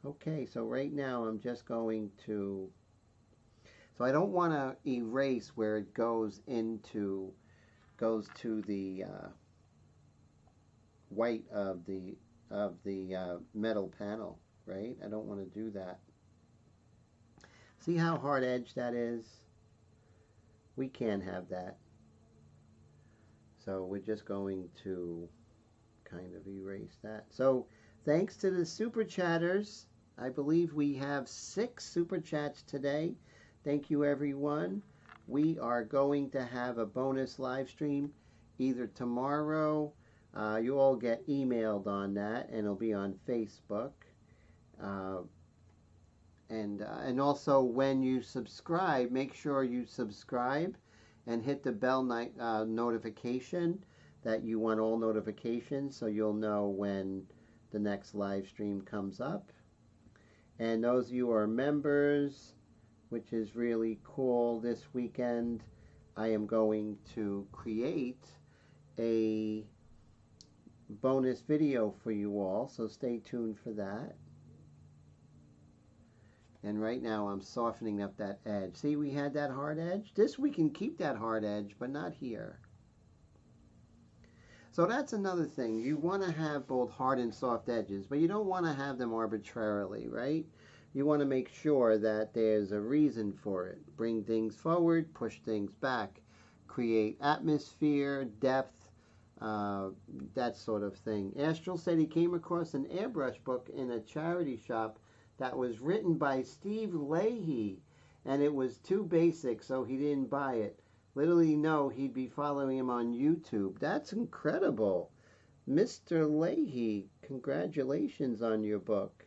Okay, so right now I'm just going to, so I don't want to erase where it goes to the white of the metal panel, right? I don't want to do that. See how hard edged that is? We can't have that. So we're just going to kind of erase that. So thanks to the super chatters, I believe we have 6 super chats today. Thank you, everyone. We are going to have a bonus live stream either tomorrow. You all get emailed on that, and it'll be on Facebook. And also when you subscribe, make sure you subscribe and hit the bell notification that you want all notifications so you'll know when the next live stream comes up. And those of you who are members, which is really cool, this weekend I am going to create a bonus video for you all, so stay tuned for that. And right now I'm softening up that edge. See, we had that hard edge. This we can keep that hard edge, but not here. So that's another thing. You want to have both hard and soft edges, but you don't want to have them arbitrarily, right? You want to make sure that there's a reason for it. Bring things forward, push things back, create atmosphere, depth, that sort of thing. Astral said he came across an airbrush book in a charity shop that was written by Steve Leahy, and it was too basic, so he didn't buy it. Little did he know he'd be following him on YouTube. That's incredible. Mr. Leahy, congratulations on your book.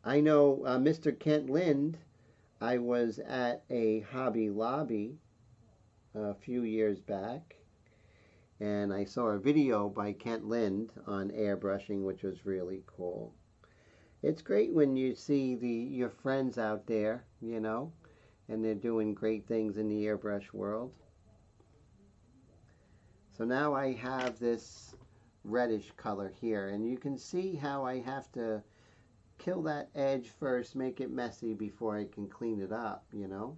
I know Mr. Kent Lind, I was at a Hobby Lobby a few years back, and I saw a video by Kent Lind on airbrushing, which was really cool. It's great when you see your friends out there, you know, and they're doing great things in the airbrush world. So now I have this reddish color here, and you can see how I have to kill that edge first, make it messy before I can clean it up, you know.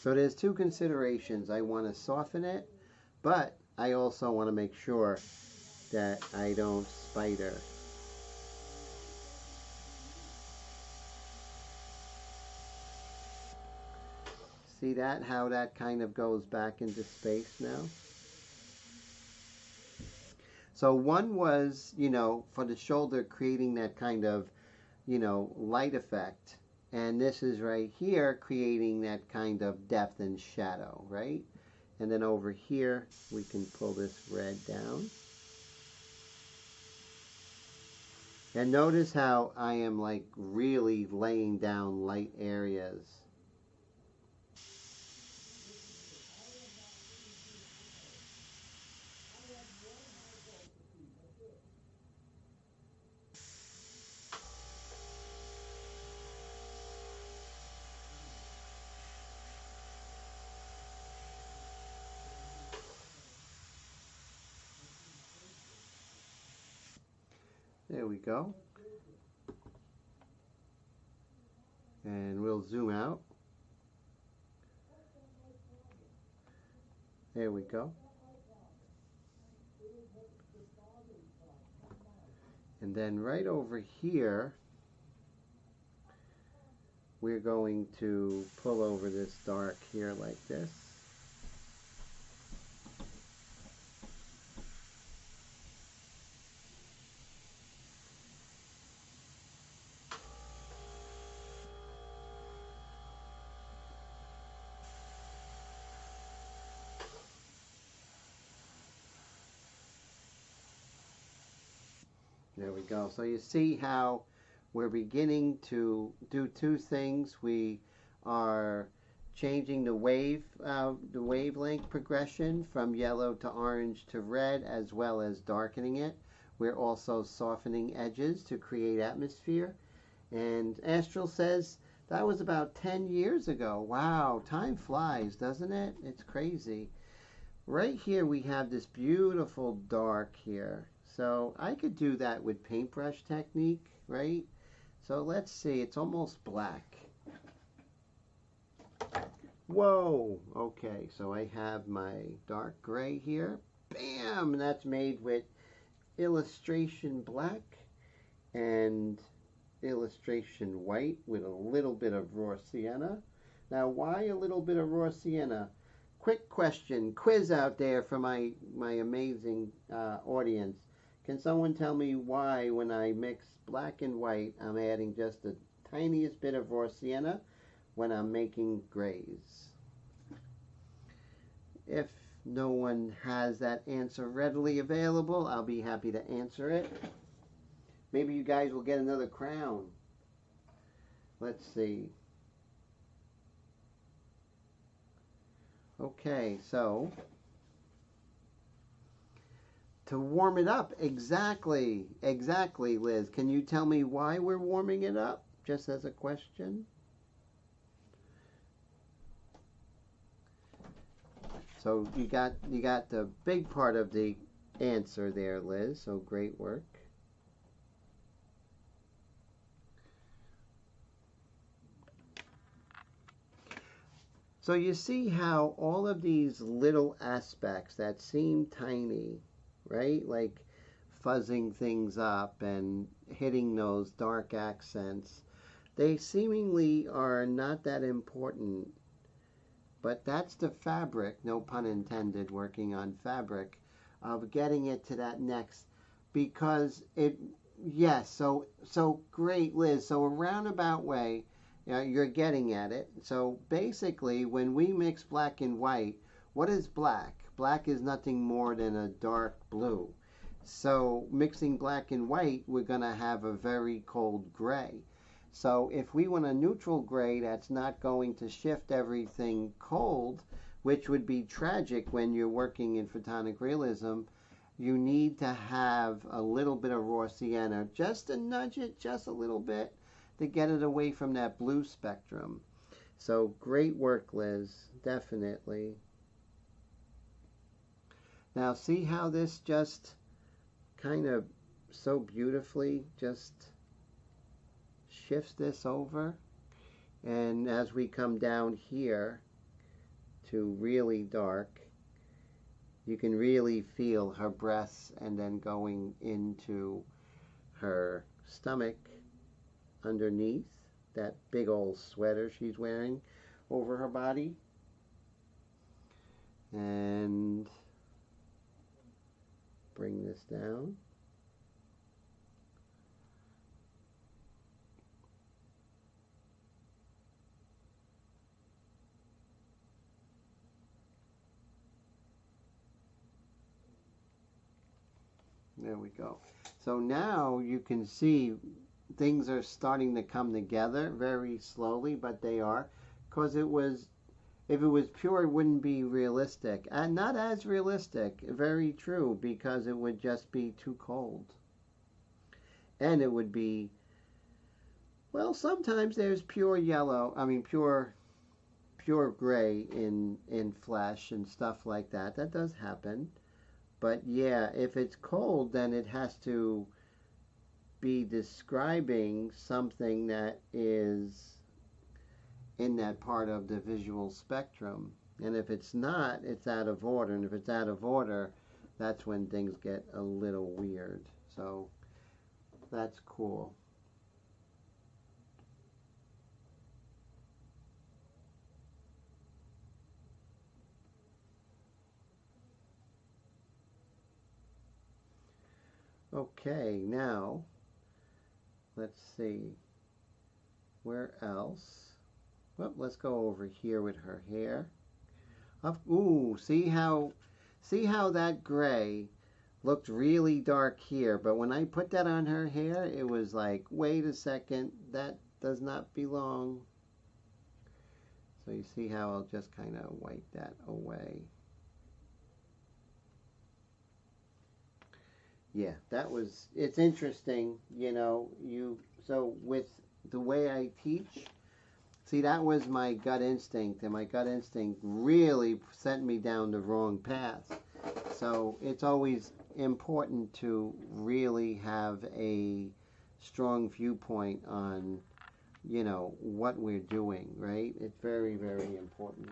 So there's 2 considerations. I want to soften it, but I also want to make sure that I don't spider. See that? How that kind of goes back into space now? So one was, you know, for the shoulder, creating that kind of, you know, light effect. And this is right here creating that kind of depth and shadow, right? And then over here, we can pull this red down. And notice how I am like really laying down light areas. There we go. And we'll zoom out. There we go. And then right over here, we're going to pull over this dark here like this. There we go. So you see how we're beginning to do 2 things. We are changing the wavelength progression from yellow to orange to red, as well as darkening it. We're also softening edges to create atmosphere. And Astral says that was about 10 years ago. Wow, time flies, doesn't it? It's crazy. Right here we have this beautiful dark here. So I could do that with paintbrush technique, right? So let's see, it's almost black. Whoa, okay, so I have my dark gray here. Bam, and that's made with illustration black and illustration white with a little bit of raw sienna. Now, why a little bit of raw sienna? Quick question, quiz out there for my amazing audience. Can someone tell me why when I mix black and white, I'm adding just the tiniest bit of raw sienna when I'm making grays? If no one has that answer readily available, I'll be happy to answer it. Maybe you guys will get another crown. Let's see. Okay, so to warm it up, exactly, Liz. Can you tell me why we're warming it up? Just as a question. So you got the big part of the answer there, Liz. So great work. So you see how all of these little aspects that seem tiny, right? Like fuzzing things up and hitting those dark accents, they seemingly are not that important. But that's the fabric, no pun intended, working on fabric, of getting it to that next, because it, yes, so great, Liz. So a roundabout way, you're getting at it. So basically, when we mix black and white, what is black? Black is nothing more than a dark blue. So mixing black and white, we're going to have a very cold gray. So if we want a neutral gray that's not going to shift everything cold, which would be tragic when you're working in photonic realism, you need to have a little bit of raw sienna, just to nudge it just a little bit to get it away from that blue spectrum. So great work, Liz, definitely. Now see how this just kind of so beautifully just shifts this over, and as we come down here to really dark, you can really feel her breasts and then going into her stomach underneath that big old sweater she's wearing over her body. And bring this down. There we go. So now you can see things are starting to come together very slowly, but they are, because if it was pure, it wouldn't be realistic. And not as realistic, very true, because it would just be too cold. And it would be, well, sometimes there's pure yellow, pure gray in flesh and stuff like that. That does happen. But yeah, if it's cold, then it has to be describing something that is in that part of the visual spectrum. And if it's not, it's out of order. And if it's out of order, that's when things get a little weird. So that's cool. Okay, now let's see, where else? Well, let's go over here with her hair. Ooh, see how that gray looked really dark here, but when I put that on her hair, it was like, wait a second, that does not belong. So you see how I'll just kind of wipe that away. Yeah, that was, it's interesting, you know, so with the way I teach, see, that was my gut instinct, and my gut instinct really sent me down the wrong path. So it's always important to really have a strong viewpoint on, you know, what we're doing, right? It's very, very important.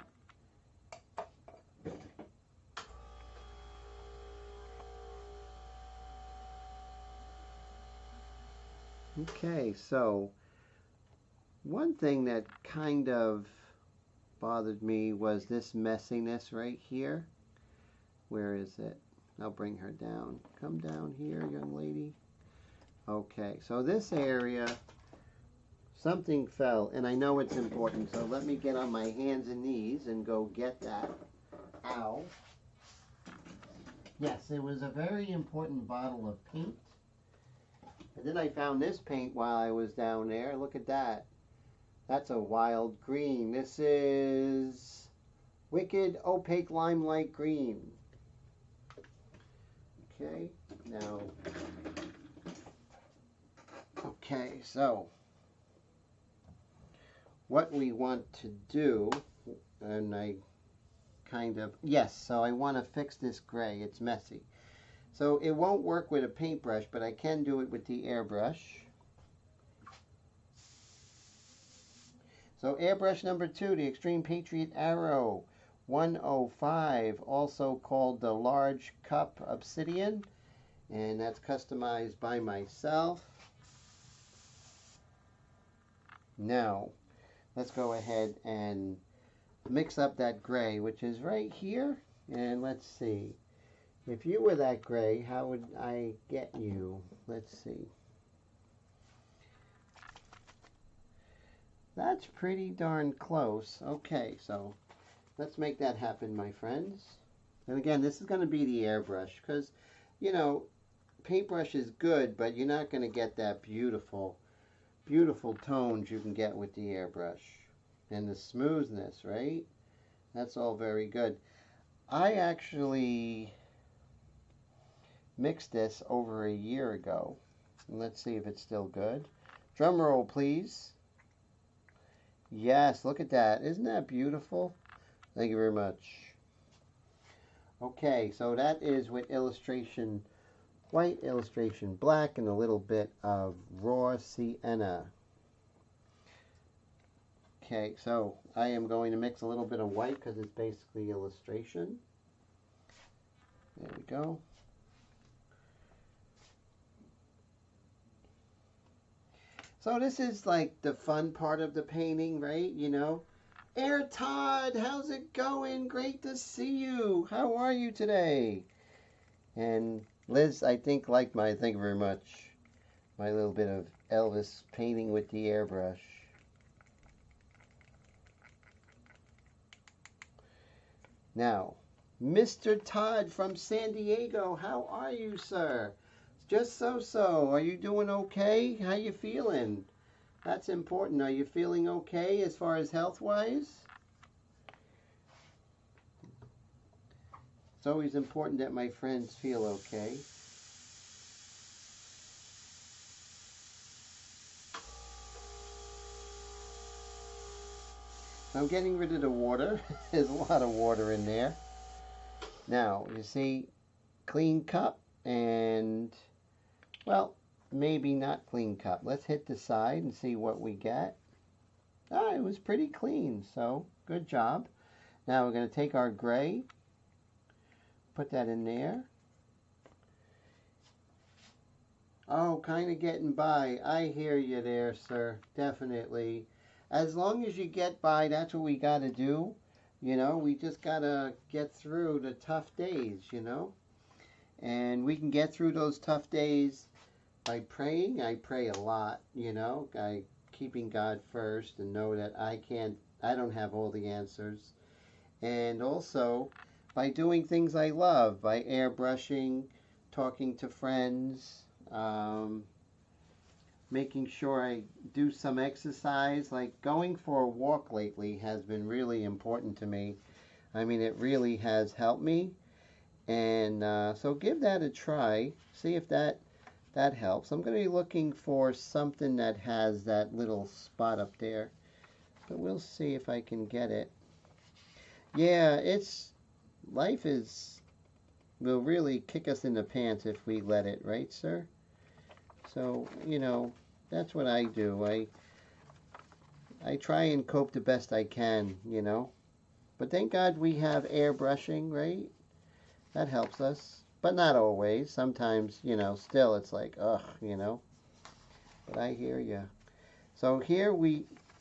Okay, so one thing that kind of bothered me was this messiness right here. Where is it? I'll bring her down. Come down here, young lady. Okay, so this area, something fell, and I know it's important, so let me get on my hands and knees and go get that. Ow. Yes, it was a very important bottle of paint. And then I found this paint while I was down there. Look at that. That's a wild green. This is Wicked Opaque Limelight Green. Okay, now, okay, so what we want to do, and I kind of, yes, so I want to fix this gray. It's messy. So it won't work with a paintbrush, but I can do it with the airbrush. So airbrush number 2, the Extreme Patriot Arrow 105, also called the Large Cup Obsidian, and that's customized by myself. Now, let's go ahead and mix up that gray, which is right here, and let's see. If you were that gray, how would I get you? Let's see. That's pretty darn close. Okay, so let's make that happen, my friends. And again, this is going to be the airbrush because, you know, paintbrush is good, but you're not going to get that beautiful, beautiful tones you can get with the airbrush. And the smoothness, right? That's all very good. I actually mixed this over a year ago. And let's see if it's still good. Drum roll, please. Yes, look at that. Isn't that beautiful? Thank you very much. Okay, so that is with illustration white, illustration black, and a little bit of raw sienna. Okay, so I am going to mix a little bit of white because it's basically illustration. There we go. So this is like the fun part of the painting, right? You know, Air Todd, how's it going? Great to see you. How are you today? And Liz, I think, liked my, thank you very much, my little bit of Elvis painting with the airbrush. Now, Mr. Todd from San Diego, how are you, sir? Just so. Are you doing okay? How you feeling? That's important. Are you feeling okay as far as health-wise? It's always important that my friends feel okay. So I'm getting rid of the water. There's a lot of water in there. Now, you see, clean cup and, well, maybe not clean cup. Let's hit the side and see what we get. Ah, it was pretty clean, so good job. Now we're going to take our gray, put that in there. Oh, kind of getting by. I hear you there, sir. Definitely. As long as you get by, that's what we got to do. You know, we just got to get through the tough days, you know. And we can get through those tough days by praying. I pray a lot, you know, keeping God first and know that I don't have all the answers. And also by doing things I love, by airbrushing, talking to friends, making sure I do some exercise. Like going for a walk lately has been really important to me. I mean, it really has helped me. And so give that a try. See if that helps. I'm going to be looking for something that has that little spot up there. But we'll see if I can get it. Yeah, life will really kick us in the pants if we let it, right, sir? So, that's what I do. I try and cope the best I can, But thank God we have airbrushing, right? That helps us. But not always. Sometimes, still it's like, ugh, But I hear you. So here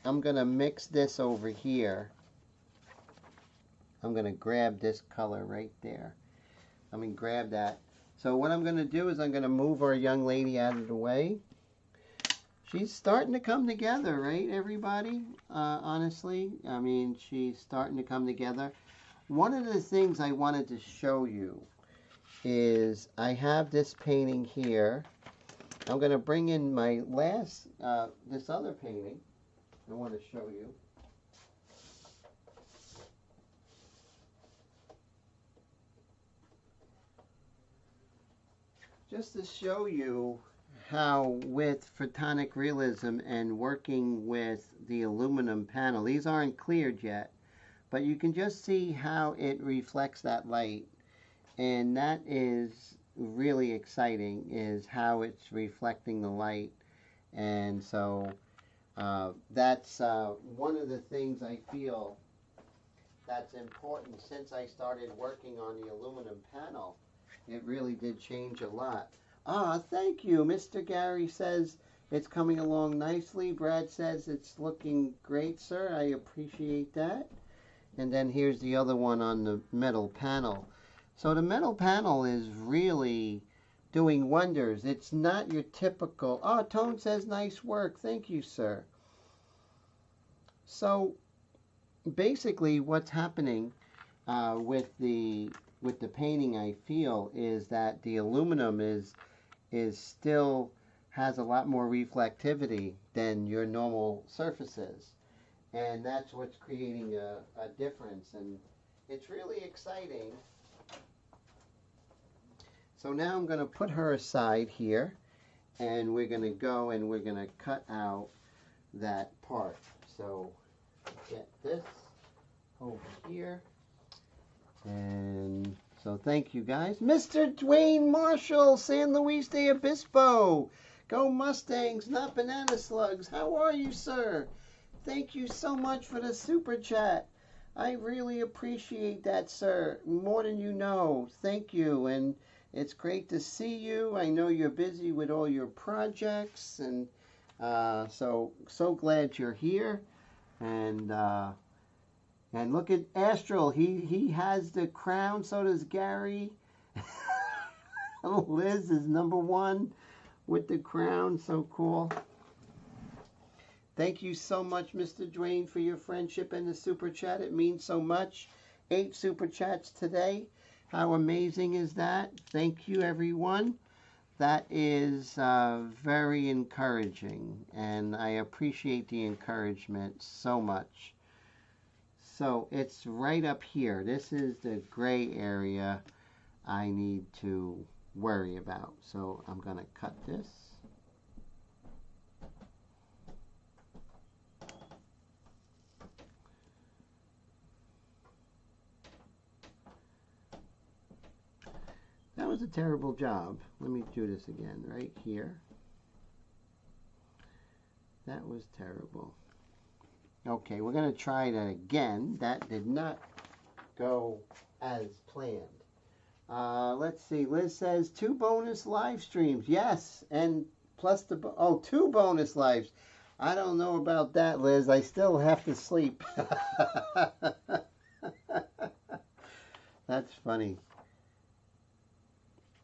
I'm going to mix this over here. I'm going to grab this color right there. Let me grab that. So what I'm going to do is I'm going to move our young lady out of the way. She's starting to come together, right, everybody? Honestly, I mean, she's starting to come together. One of the things I wanted to show you is I have this painting here. I'm going to bring in my last, this other painting I want to show you. Just to show you how with Photonic Realism and working with the aluminum panel, these aren't cleared yet, but you can just see how it reflects that light. And that is really exciting, is how it's reflecting the light. And so that's one of the things I feel that's important since I started working on the aluminum panel. It really did change a lot. Thank you. Mr. Gary says it's coming along nicely. Brad says it's looking great, sir. I appreciate that. And then here's the other one on the metal panel. So the metal panel is really doing wonders. It's not your typical, Tone says nice work. Thank you, sir. So basically what's happening with the painting, I feel, is that the aluminum is still has a lot more reflectivity than your normal surfaces, and that's what's creating a difference, and it's really exciting. So now I'm going to put her aside here, and we're going to go and we're going to cut out that part. So get this over here. And so thank you guys. Mr. Dwayne Marshall, San Luis de Obispo. Go Mustangs, not banana slugs. How are you, sir? Thank you so much for the super chat. I really appreciate that, sir. More than you know. Thank you. And it's great to see you. I know you're busy with all your projects. And so glad you're here. And look at Astral. He has the crown. So does Gary. Liz is #1 with the crown. So cool. Thank you so much, Mr. Dwayne, for your friendship and the super chat. It means so much. 8 super chats today. How amazing is that? Thank you, everyone. That is very encouraging, and I appreciate the encouragement so much. So it's right up here. This is the gray area I need to worry about. So I'm going to cut this. That was a terrible job. Let me do this again right here. That was terrible. Okay, we're going to try that again. That did not go as planned. Let's see. Liz says 2 bonus live streams. Yes, and plus the 2 bonus lives. I don't know about that, Liz. I still have to sleep. That's funny.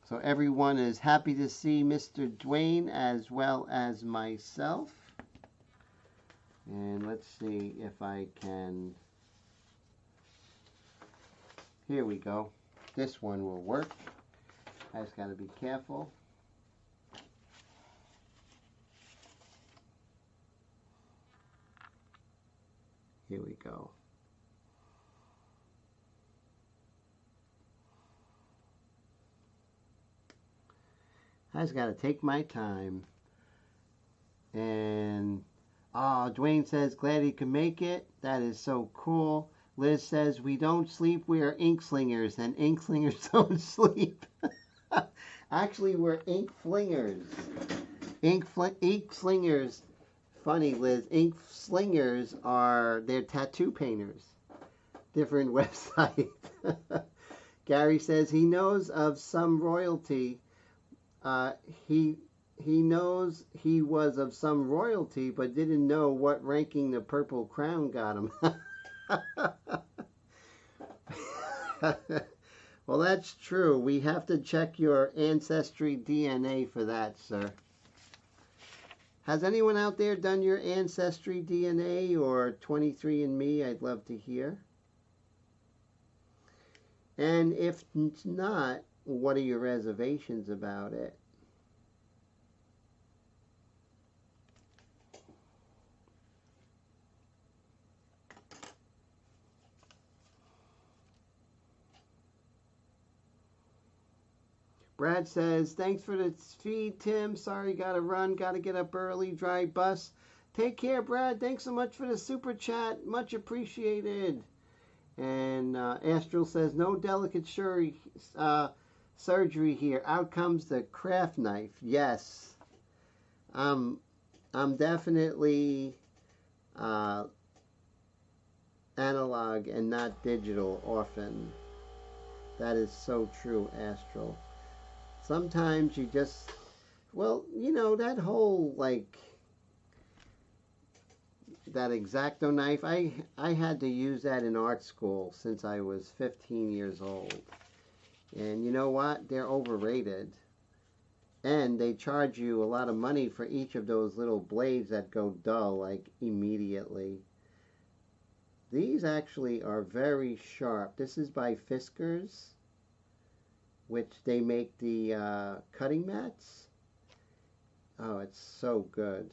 So everyone is happy to see Mr. Dwayne as well as myself. And let's see if I can. Here we go. This one will work. I just got to be careful. Here we go. I just got to take my time. And Dwayne says, glad he can make it. That is so cool. Liz says, we don't sleep, we are ink slingers, and ink slingers don't sleep. Actually, we're ink flingers. Ink slingers. Funny, Liz. Ink slingers they're tattoo painters. Different website. Gary says he knows of some royalty. He knows he was of some royalty, but didn't know what ranking the Purple Crown got him. Well, that's true. We have to check your ancestry DNA for that, sir. Has anyone out there done your ancestry DNA or 23andMe? I'd love to hear. And if it's not, what are your reservations about it? Brad says, thanks for the feed, Tim. Sorry, gotta run, gotta get up early, dry bus. Take care, Brad. Thanks so much for the super chat. Much appreciated. And Astral says, no delicate surgery here. Out comes the craft knife. Yes. I'm definitely analog and not digital often. That is so true, Astral. Sometimes you just, well, you know, that whole, like, that X-Acto knife, I had to use that in art school since I was 15 years old. And you know what? They're overrated. And they charge you a lot of money for each of those little blades that go dull, like, immediately. These actually are very sharp. This is by Fiskars, which they make the cutting mats. Oh, it's so good.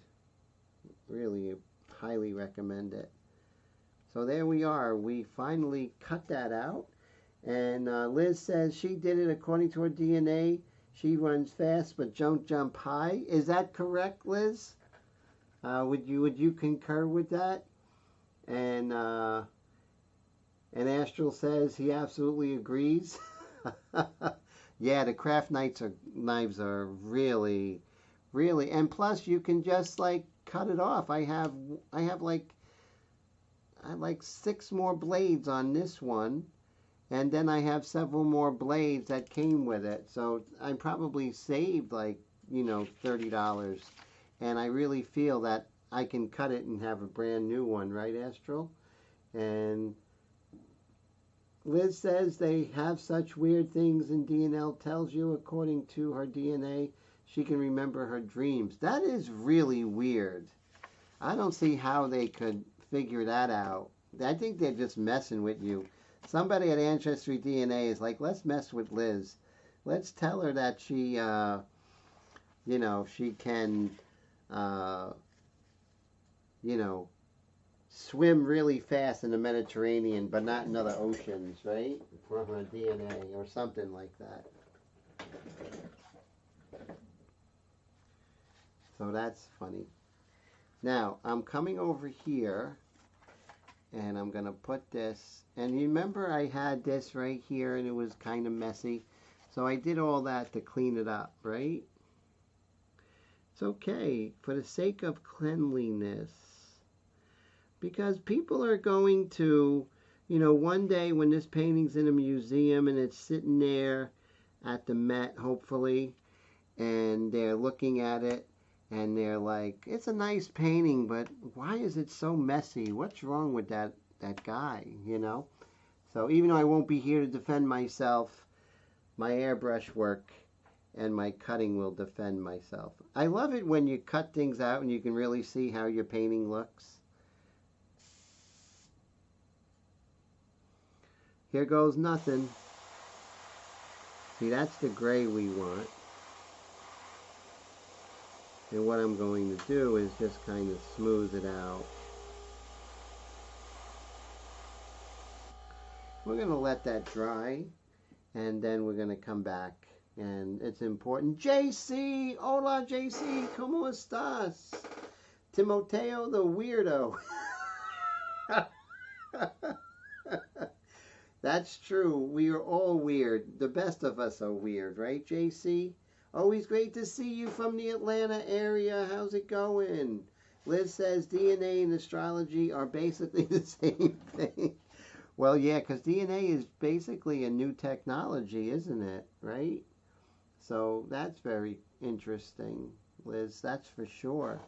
Really highly recommend it. So there we are. We finally cut that out. And Liz says she did it according to her DNA. She runs fast but don't jump high. Is that correct, Liz? Would you concur with that? And Astral says he absolutely agrees. Yeah, the craft knives are really, really, and plus you can just like cut it off. I have like 6 more blades on this one, and then I have several more blades that came with it. So I probably saved like, you know, $30, and I really feel that I can cut it and have a brand new one, right, Astral? And Liz says they have such weird things, and DNL tells you, according to her DNA, she can remember her dreams. That is really weird. I don't see how they could figure that out. I think they're just messing with you. Somebody at Ancestry DNA is like, let's mess with Liz. Let's tell her that she, you know, she can, you know, swim really fast in the Mediterranean, but not in other oceans, right? From her DNA or something like that. So that's funny. Now, I'm coming over here, and I'm going to put this, and you remember I had this right here, and it was kind of messy. So I did all that to clean it up, right? It's okay, for the sake of cleanliness. Because people are going to, you know, one day when this painting's in a museum and it's sitting there at the Met, hopefully, and they're looking at it and they're like, it's a nice painting, but why is it so messy? What's wrong with that guy, you know? So even though I won't be here to defend myself, my airbrush work and my cutting will defend myself. I love it when you cut things out and you can really see how your painting looks. Here goes nothing. See, that's the gray we want. And what I'm going to do is just kind of smooth it out. We're going to let that dry, and then we're going to come back. And it's important. JC! Hola, JC! ¿Cómo estás? Timoteo the weirdo. That's true. We are all weird. The best of us are weird, right, JC? Always great to see you from the Atlanta area. How's it going? Liz says DNA and astrology are basically the same thing. Well, yeah, because DNA is basically a new technology, isn't it? Right? So that's very interesting, Liz. That's for sure.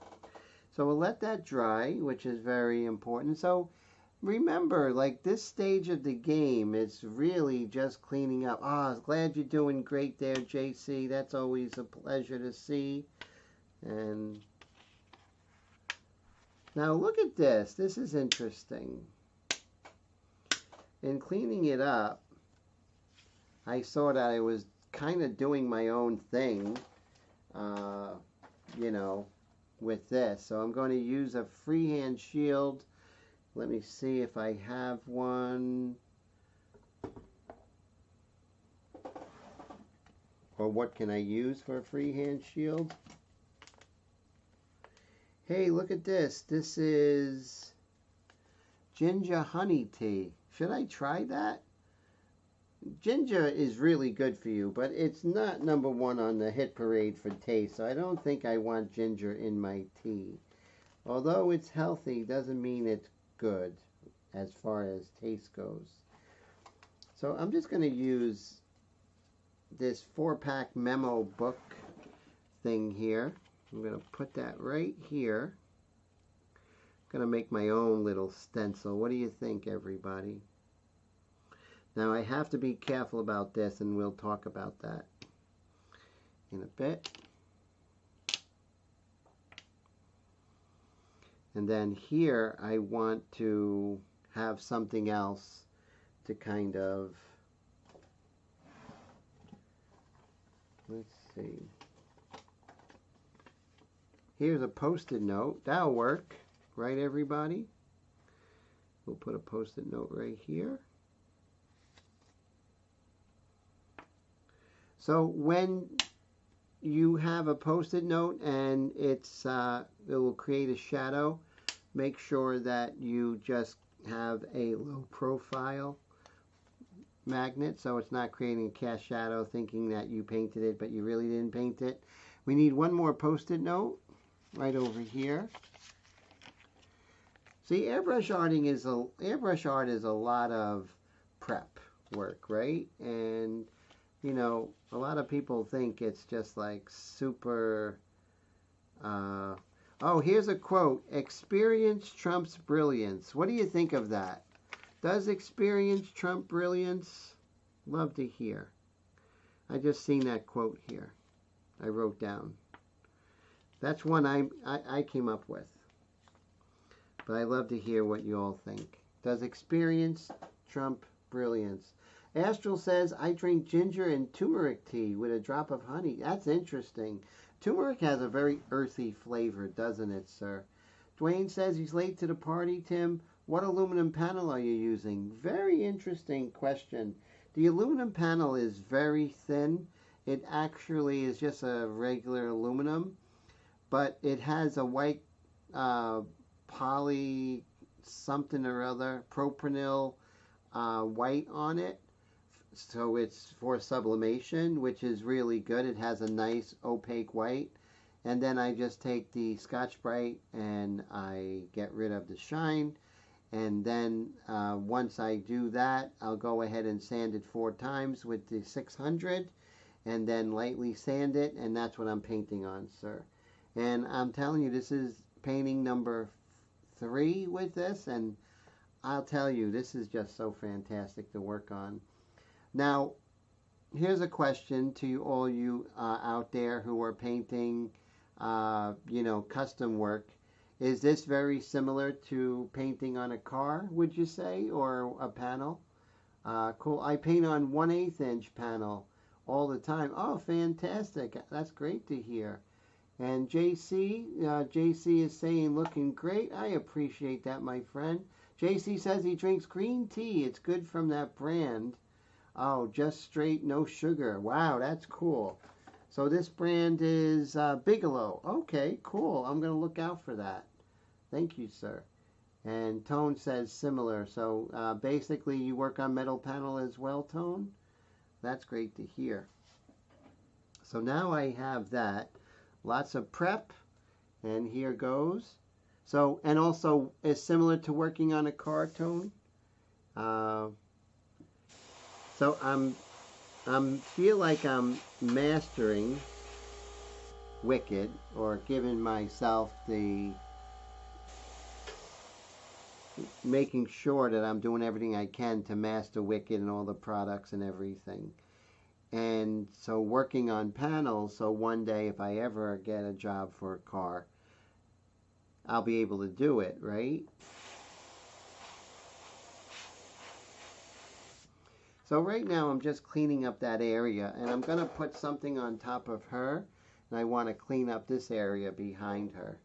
So we'll let that dry, which is very important. So remember, like this stage of the game, it's really just cleaning up. Glad you're doing great there, JC. That's always a pleasure to see. And now look at this. This is interesting. In cleaning it up, I saw that I was kind of doing my own thing, you know, with this. So I'm going to use a freehand shield. Let me see if I have one. Or what can I use for a freehand shield? Hey, look at this. This is ginger honey tea. Should I try that? Ginger is really good for you, but it's not #1 on the hit parade for taste, so I don't think I want ginger in my tea. Although it's healthy, doesn't mean it's good as far as taste goes. So I'm just going to use this 4-pack memo book thing here. I'm going to put that right here. I'm going to make my own little stencil. What do you think, everybody? Now I have to be careful about this, and we'll talk about that in a bit. And then here I want to have something else to kind of, let's see. Here's a post-it note. That'll work, right, everybody? We'll put a post-it note right here. So when you have a post-it note and it will create a shadow, make sure that you just have a low profile magnet so it's not creating a cast shadow thinking that you painted it but you really didn't paint it. We need one more post-it note right over here. See, airbrush art is a lot of prep work, right? And you know, a lot of people think it's just like super, oh, here's a quote, experience trumps brilliance. What do you think of that? Does experience trump brilliance? Love to hear. I just seen that quote here. I wrote down. That's one I came up with. But I love to hear what you all think. Does experience trump brilliance? Astral says, I drink ginger and turmeric tea with a drop of honey. That's interesting. Turmeric has a very earthy flavor, doesn't it, sir? Dwayne says he's late to the party, Tim. What aluminum panel are you using? Very interesting question. The aluminum panel is very thin. It actually is just a regular aluminum, but it has a white poly something or other, propanil white on it. So it's for sublimation, which is really good. It has a nice opaque white. And then I just take the Scotch-Brite and I get rid of the shine. And then once I do that, I'll go ahead and sand it 4 times with the 600 and then lightly sand it. And that's what I'm painting on, sir. And I'm telling you, this is painting number 3 with this. And I'll tell you, this is just so fantastic to work on. Now, here's a question to all you out there who are painting, you know, custom work. Is this very similar to painting on a car, would you say, or a panel? Cool. I paint on 1/8 inch panel all the time. Oh, fantastic. That's great to hear. And JC is saying looking great. I appreciate that, my friend. JC says he drinks green tea. It's good from that brand. Oh, just straight, no sugar. Wow, that's cool. So this brand is Bigelow. Okay, cool. I'm going to look out for that. Thank you, sir. And Tone says similar. So basically you work on metal panel as well, Tone? That's great to hear. So now I have that. Lots of prep. And here goes. So, and also is similar to working on a car, Tone. So I'm feel like I'm mastering Wicked, or giving myself the making sure that I'm doing everything I can to master Wicked and all the products and everything. And so working on panels, so one day if I ever get a job for a car, I'll be able to do it, right? So right now I'm just cleaning up that area, and I'm going to put something on top of her, and I want to clean up this area behind her.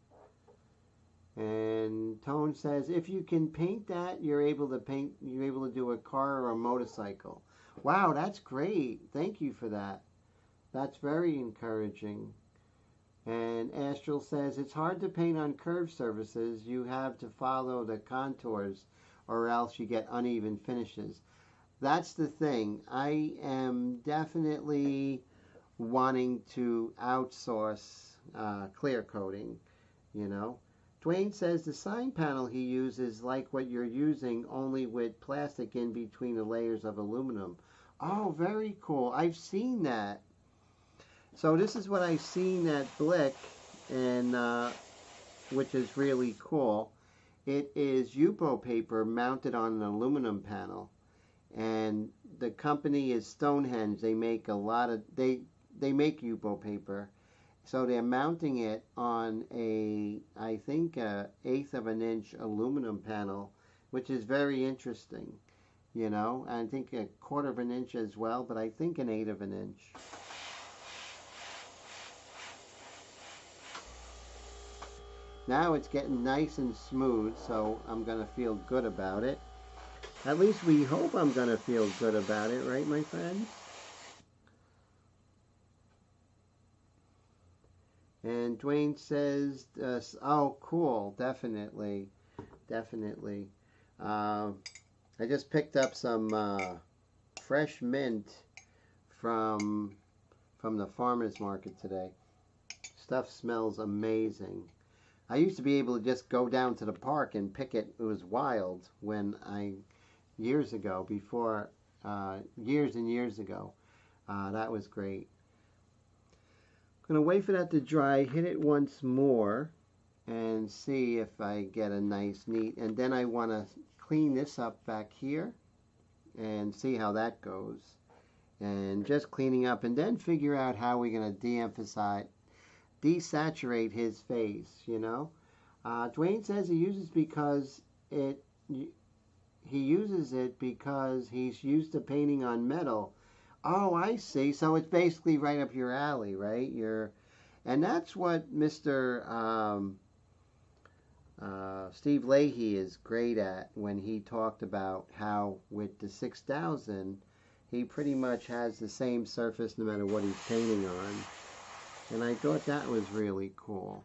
And Tone says, if you can paint that, you're able to do a car or a motorcycle. Wow, that's great. Thank you for that. That's very encouraging. And Astral says, it's hard to paint on curved surfaces. You have to follow the contours or else you get uneven finishes. That's the thing. I am definitely wanting to outsource clear coating, you know. Dwayne says the sign panel he uses like what you're using, only with plastic in between the layers of aluminum. Oh, very cool. I've seen that. So this is what I've seen at Blick, and which is really cool. It is Yupo paper mounted on an aluminum panel. And the company is Stonehenge. They make a lot of they make Yupo paper, so they're mounting it on I think a 1/8 of an inch aluminum panel, which is very interesting. You know, I think a 1/4 of an inch as well, but I think an 1/8 of an inch. Now it's getting nice and smooth, so I'm gonna feel good about it. At least we hope I'm going to feel good about it, right, my friends? And Dwayne says, oh, cool, definitely, definitely. I just picked up some fresh mint from the farmer's market today. Stuff smells amazing. I used to be able to just go down to the park and pick it. It was wild when years ago, before, years and years ago. That was great. I'm going to wait for that to dry, hit it once more, and see if I get a nice neat, and then I want to clean this up back here and see how that goes. And just cleaning up, and then figure out how we're going to de-emphasize, desaturate his face, you know. Dwayne says he uses because he's used to painting on metal. Oh, I see. So it's basically right up your alley, right? And that's what Mr. Steve Leahy is great at when he talked about how with the 6000, he pretty much has the same surface no matter what he's painting on. And I thought that was really cool.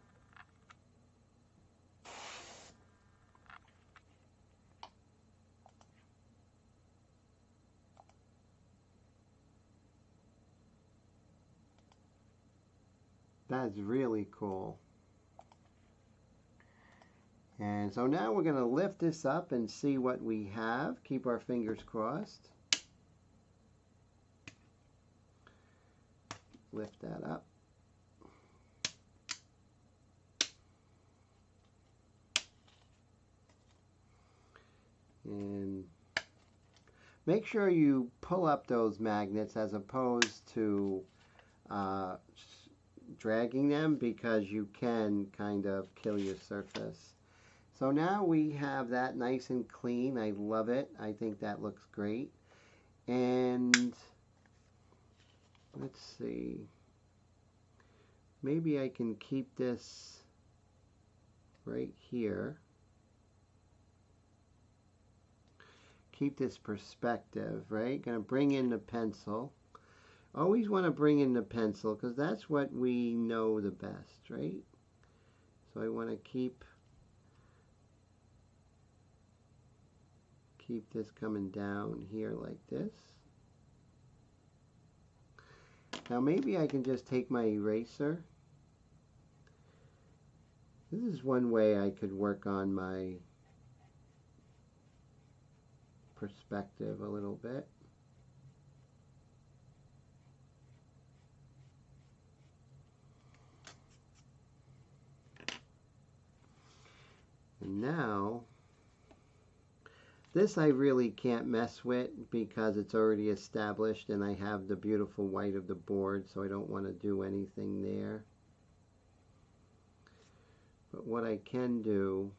That's really cool. And so now we're going to lift this up and see what we have. Keep our fingers crossed. Lift that up. And make sure you pull up those magnets as opposed to dragging them, because you can kind of kill your surface. So now we have that nice and clean. I love it. I think that looks great. And let's see. Maybe I can keep this right here. keep this perspective, right? Gonna bring in the pencil. Always want to bring in the pencil because that's what we know the best, right? So I want to keep this coming down here like this. Now maybe I can just take my eraser. This is one way I could work on my perspective a little bit. And now, this I really can't mess with because it's already established and I have the beautiful white of the board, so I don't want to do anything there. But what I can do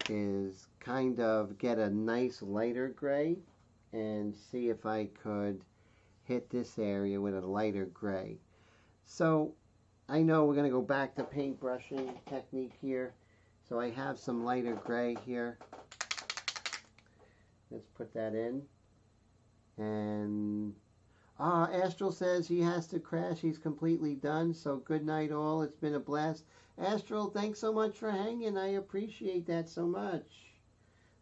is kind of get a nice lighter gray and see if I could hit this area with a lighter gray. So I know we're going to go back to paintbrushing technique here. So I have some lighter gray here. Let's put that in. And Astral says he has to crash. He's completely done. So good night all. It's been a blast. Astral, thanks so much for hanging. I appreciate that so much.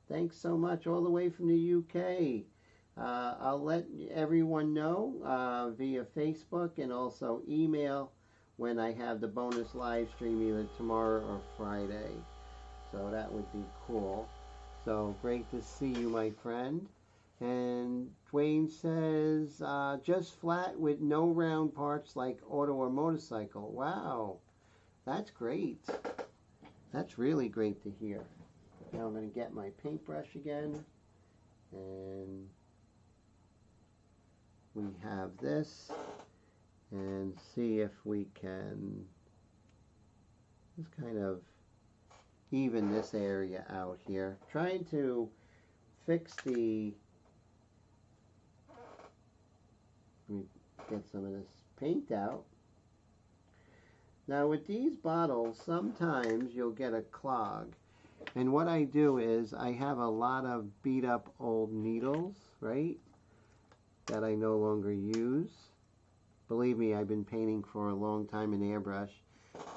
Thanks so much all the way from the UK. I'll let everyone know via Facebook and also email when I have the bonus live stream either tomorrow or Friday. So that would be cool. So great to see you, my friend. And Dwayne says, just flat with no round parts like auto or motorcycle. Wow, that's great. That's really great to hear. Now I'm going to get my paintbrush again. And we have this. And see if we can just kind of even this area out here. Trying to fix the... Let me get some of this paint out. Now with these bottles, sometimes you'll get a clog. And what I do is I have a lot of beat up old needles, right, that I no longer use. Believe me, I've been painting for a long time in airbrush.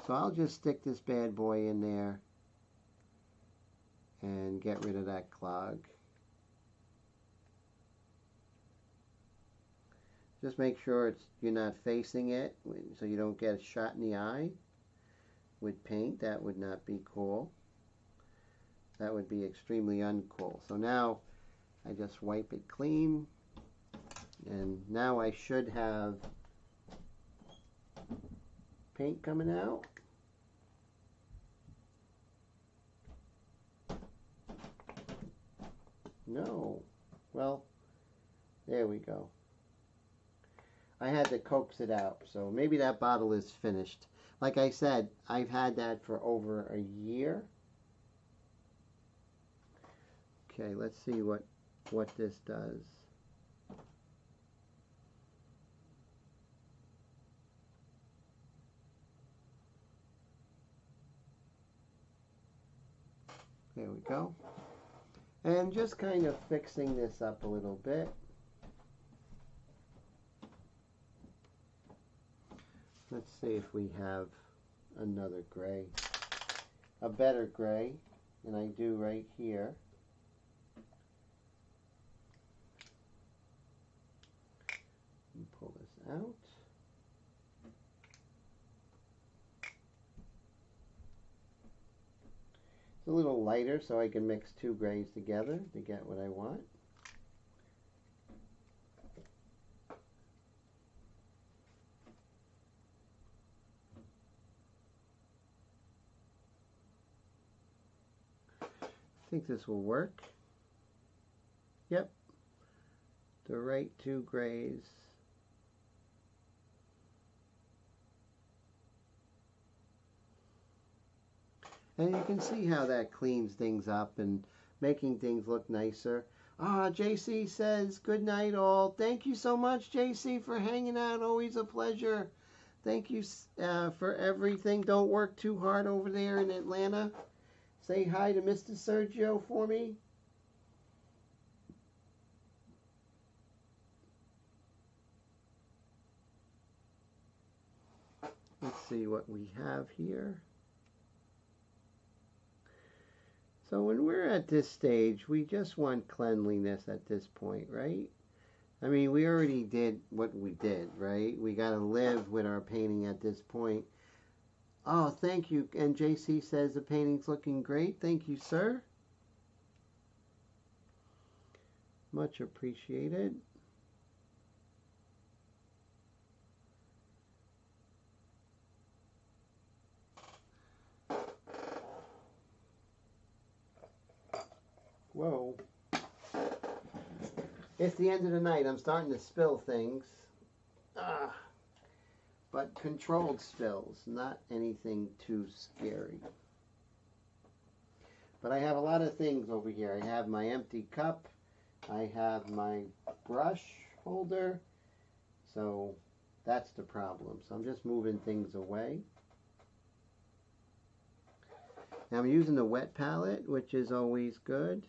So I'll just stick this bad boy in there and get rid of that clog. Just make sure you're not facing it so you don't get a shot in the eye with paint. That would not be cool. That would be extremely uncool. So now I just wipe it clean, and now I should have paint coming out. No. Well, there we go. I had to coax it out, so maybe that bottle is finished. Like I said, I've had that for over a year. Okay, let's see what this does. There we go. And just kind of fixing this up a little bit. Let's see if we have another gray, a better gray than I do right here. Pull this out. It's a little lighter so I can mix two grays together to get what I want. I think this will work. Yep, the right two grays. And you can see how that cleans things up and making things look nicer. JC says, good night all. Thank you so much, JC, for hanging out. Always a pleasure. Thank you for everything. Don't work too hard over there in Atlanta. Say hi to Mr. Sergio for me. Let's see what we have here. So when we're at this stage, we just want cleanliness at this point, right? I mean, we already did what we did, right? We got to live with our painting at this point. Oh, thank you. And JC says the painting's looking great. Thank you, sir. Much appreciated. Whoa. It's the end of the night. I'm starting to spill things. But controlled spills, not anything too scary. But I have a lot of things over here. I have my empty cup. I have my brush holder. So that's the problem. So I'm just moving things away. Now I'm using the wet palette, which is always good.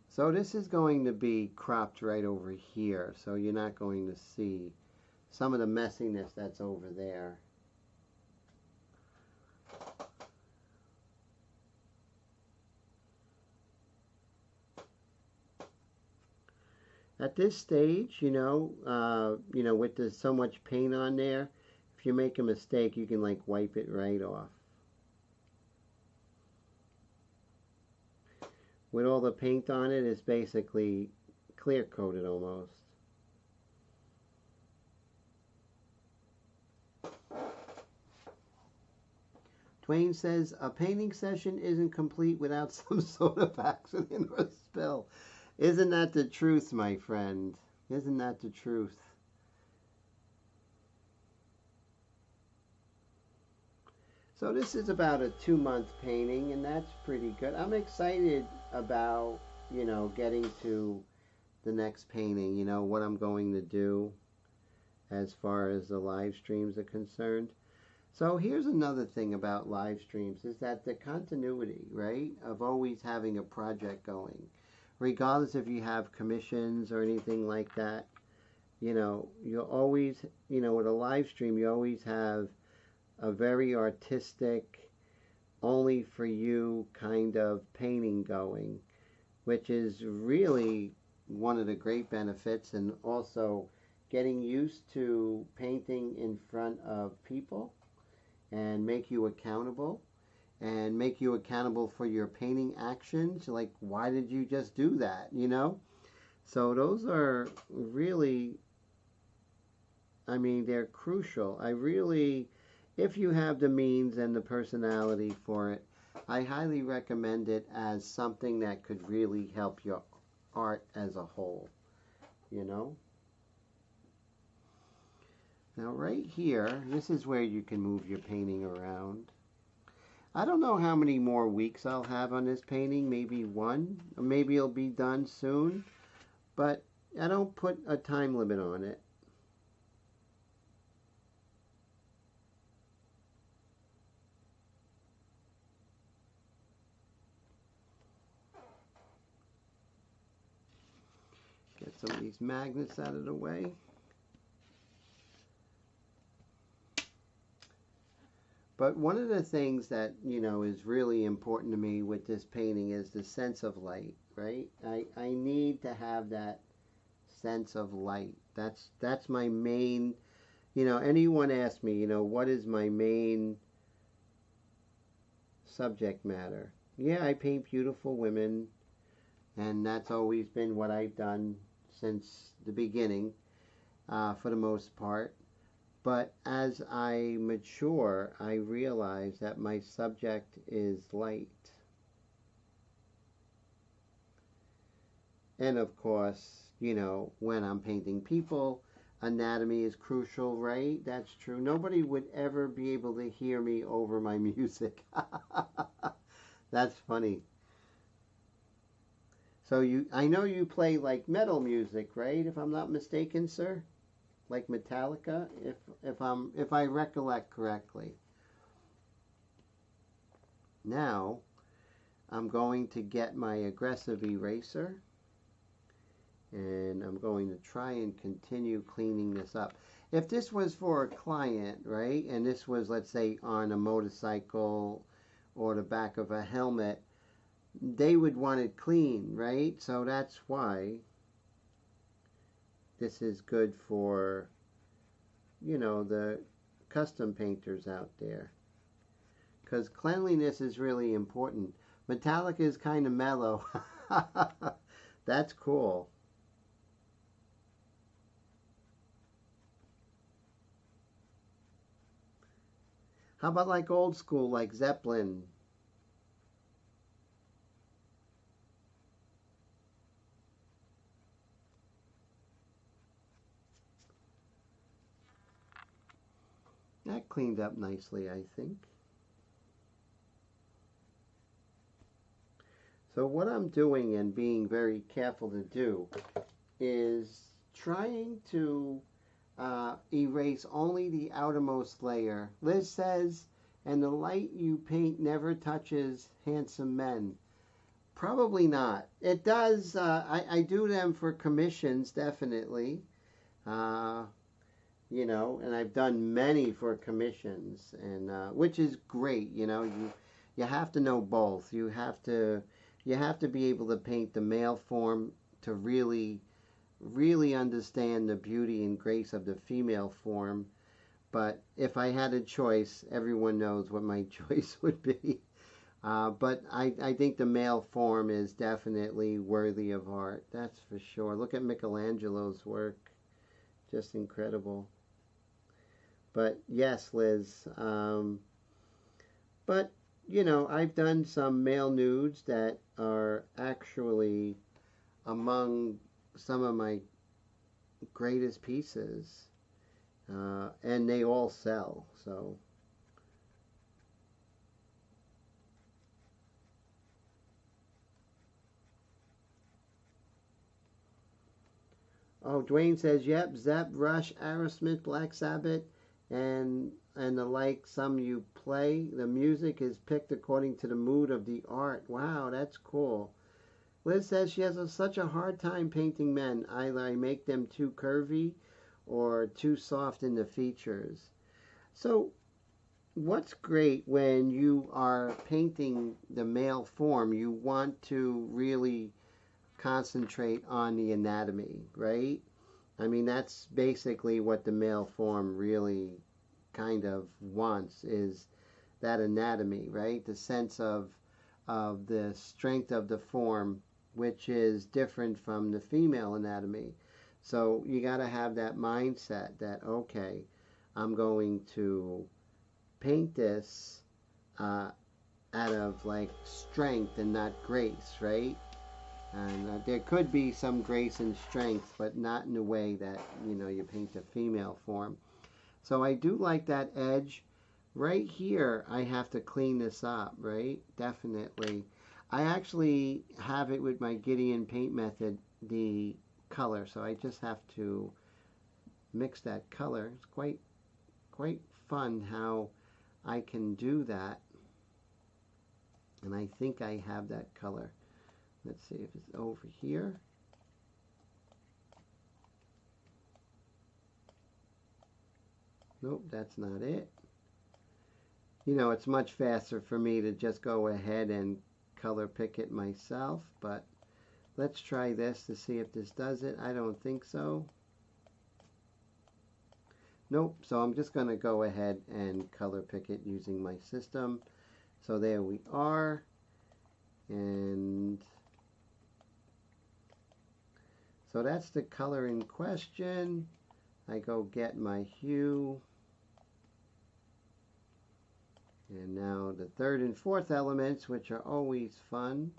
So this is going to be cropped right over here, so you're not going to see some of the messiness that's over there. At this stage, with so much paint on there, if you make a mistake, you can like wipe it right off. With all the paint on it, it's basically clear coated almost. Twain says, a painting session isn't complete without some sort of accident or spill. Isn't that the truth, my friend? Isn't that the truth? So this is about a 2-month painting, and that's pretty good. I'm excited about, getting to the next painting, what I'm going to do as far as the live streams are concerned. So here's another thing about live streams is that the continuity, right, of always having a project going, regardless if you have commissions or anything like that, you'll always, with a live stream, you always have a very artistic, only for you kind of painting going, which is really one of the great benefits, and also getting used to painting in front of people and make you accountable for your painting actions. Like, why did you just do that, So those are really, they're crucial. If you have the means and the personality for it, I highly recommend it as something that could really help your art as a whole, Now right here, this is where you can move your painting around. I don't know how many more weeks I'll have on this painting, maybe 1, or maybe it'll be done soon, but I don't put a time limit on it. Get some of these magnets out of the way. But one of the things that, is really important to me with this painting is the sense of light, right? I need to have that sense of light. That's my main, anyone asks me, what is my main subject matter? Yeah, I paint beautiful women, and that's always been what I've done since the beginning, for the most part. But as I mature, I realize that my subject is light. And of course, when I'm painting people, anatomy is crucial, right? That's true. Nobody would ever be able to hear me over my music. That's funny. So I know you play like metal music, right? If I'm not mistaken, sir, like Metallica, if I recollect correctly. Now I'm going to get my aggressive eraser, and I'm going to try and continue cleaning this up. If this was for a client, right, and this was, let's say, on a motorcycle or the back of a helmet, they would want it clean, right? So that's why this is good for, the custom painters out there. Because cleanliness is really important. Metallic is kind of mellow. That's cool. How about like old school, like Zeppelin? That cleaned up nicely, I think. So what I'm doing and being very careful to do is trying to erase only the outermost layer. Liz says, and the light you paint never touches handsome men. Probably not. It does. I do them for commissions, definitely. Uh, and I've done many for commissions, and which is great. You have to know both. You have to be able to paint the male form to really understand the beauty and grace of the female form. But if I had a choice, everyone knows what my choice would be. But I think the male form is definitely worthy of art. That's for sure. Look at Michelangelo's work. Just incredible. But yes, Liz. But, I've done some male nudes that are actually among some of my greatest pieces. And they all sell. So, oh, Dwayne says, yep, Zepp, Rush, Aerosmith, Black Sabbath, and the like. Some you play. The music is picked according to the mood of the art. Wow, that's cool. Liz says she has such a hard time painting men. Either I make them too curvy or too soft in the features. So, what's great when you are painting the male form, you want to really concentrate on the anatomy, right? I mean, that's basically what the male form really kind of wants, is that anatomy, right? The sense of the strength of the form, which is different from the female anatomy. So you got to have that mindset that, okay, I'm going to paint this out of like strength and not grace, right? And there could be some grace and strength, but not in the way that you paint a female form. So I do like that edge. Right here, I have to clean this up, right? Definitely. I actually have it with my Gideon paint method, the color. So I just have to mix that color. It's quite fun how I can do that. And I think I have that color. Let's see if it's over here. Nope, that's not it. It's much faster for me to just go ahead and color pick it myself, but let's try this to see if this does it. I don't think so. Nope, so I'm just going to go ahead and color pick it using my system. So there we are. And so that's the color in question. I go get my hue. And now the third and fourth elements, which are always fun.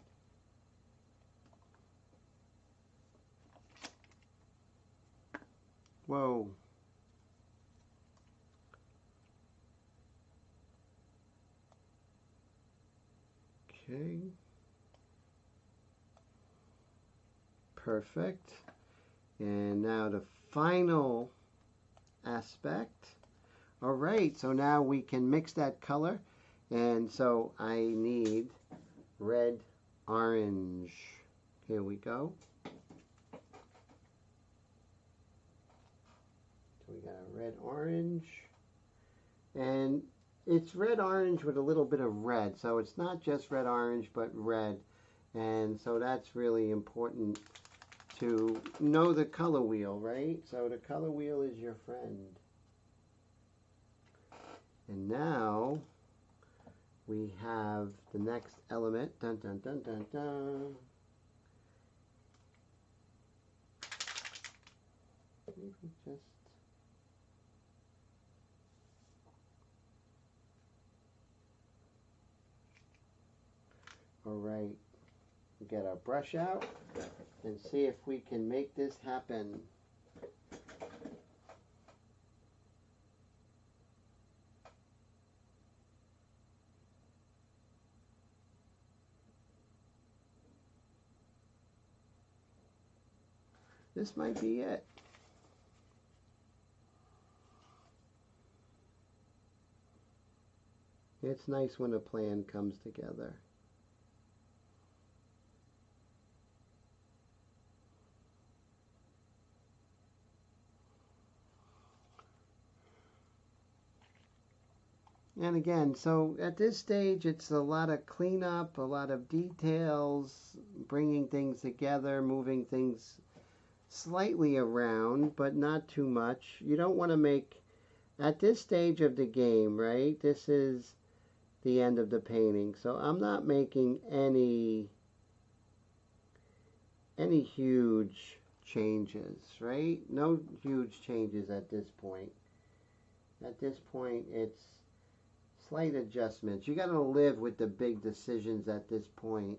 Whoa. Okay. Perfect. And now the final aspect. All right, so now we can mix that color. And so I need red, orange. Here we go. So we got a red, orange. And it's red, orange with a little bit of red. So it's not just red, orange, but red. And so that's really important to know the color wheel, right? So the color wheel is your friend. And now we have the next element. Dun, dun, dun, dun, dun. Maybe just... All right. Get our brush out and see if we can make this happen. This might be it. It's nice when a plan comes together. And again, so at this stage, it's a lot of cleanup, a lot of details, bringing things together, moving things slightly around, but not too much. You don't want to make, at this stage of the game, right, this is the end of the painting. So I'm not making any huge changes, right? No huge changes at this point. At this point, it's slight adjustments. You got to live with the big decisions at this point.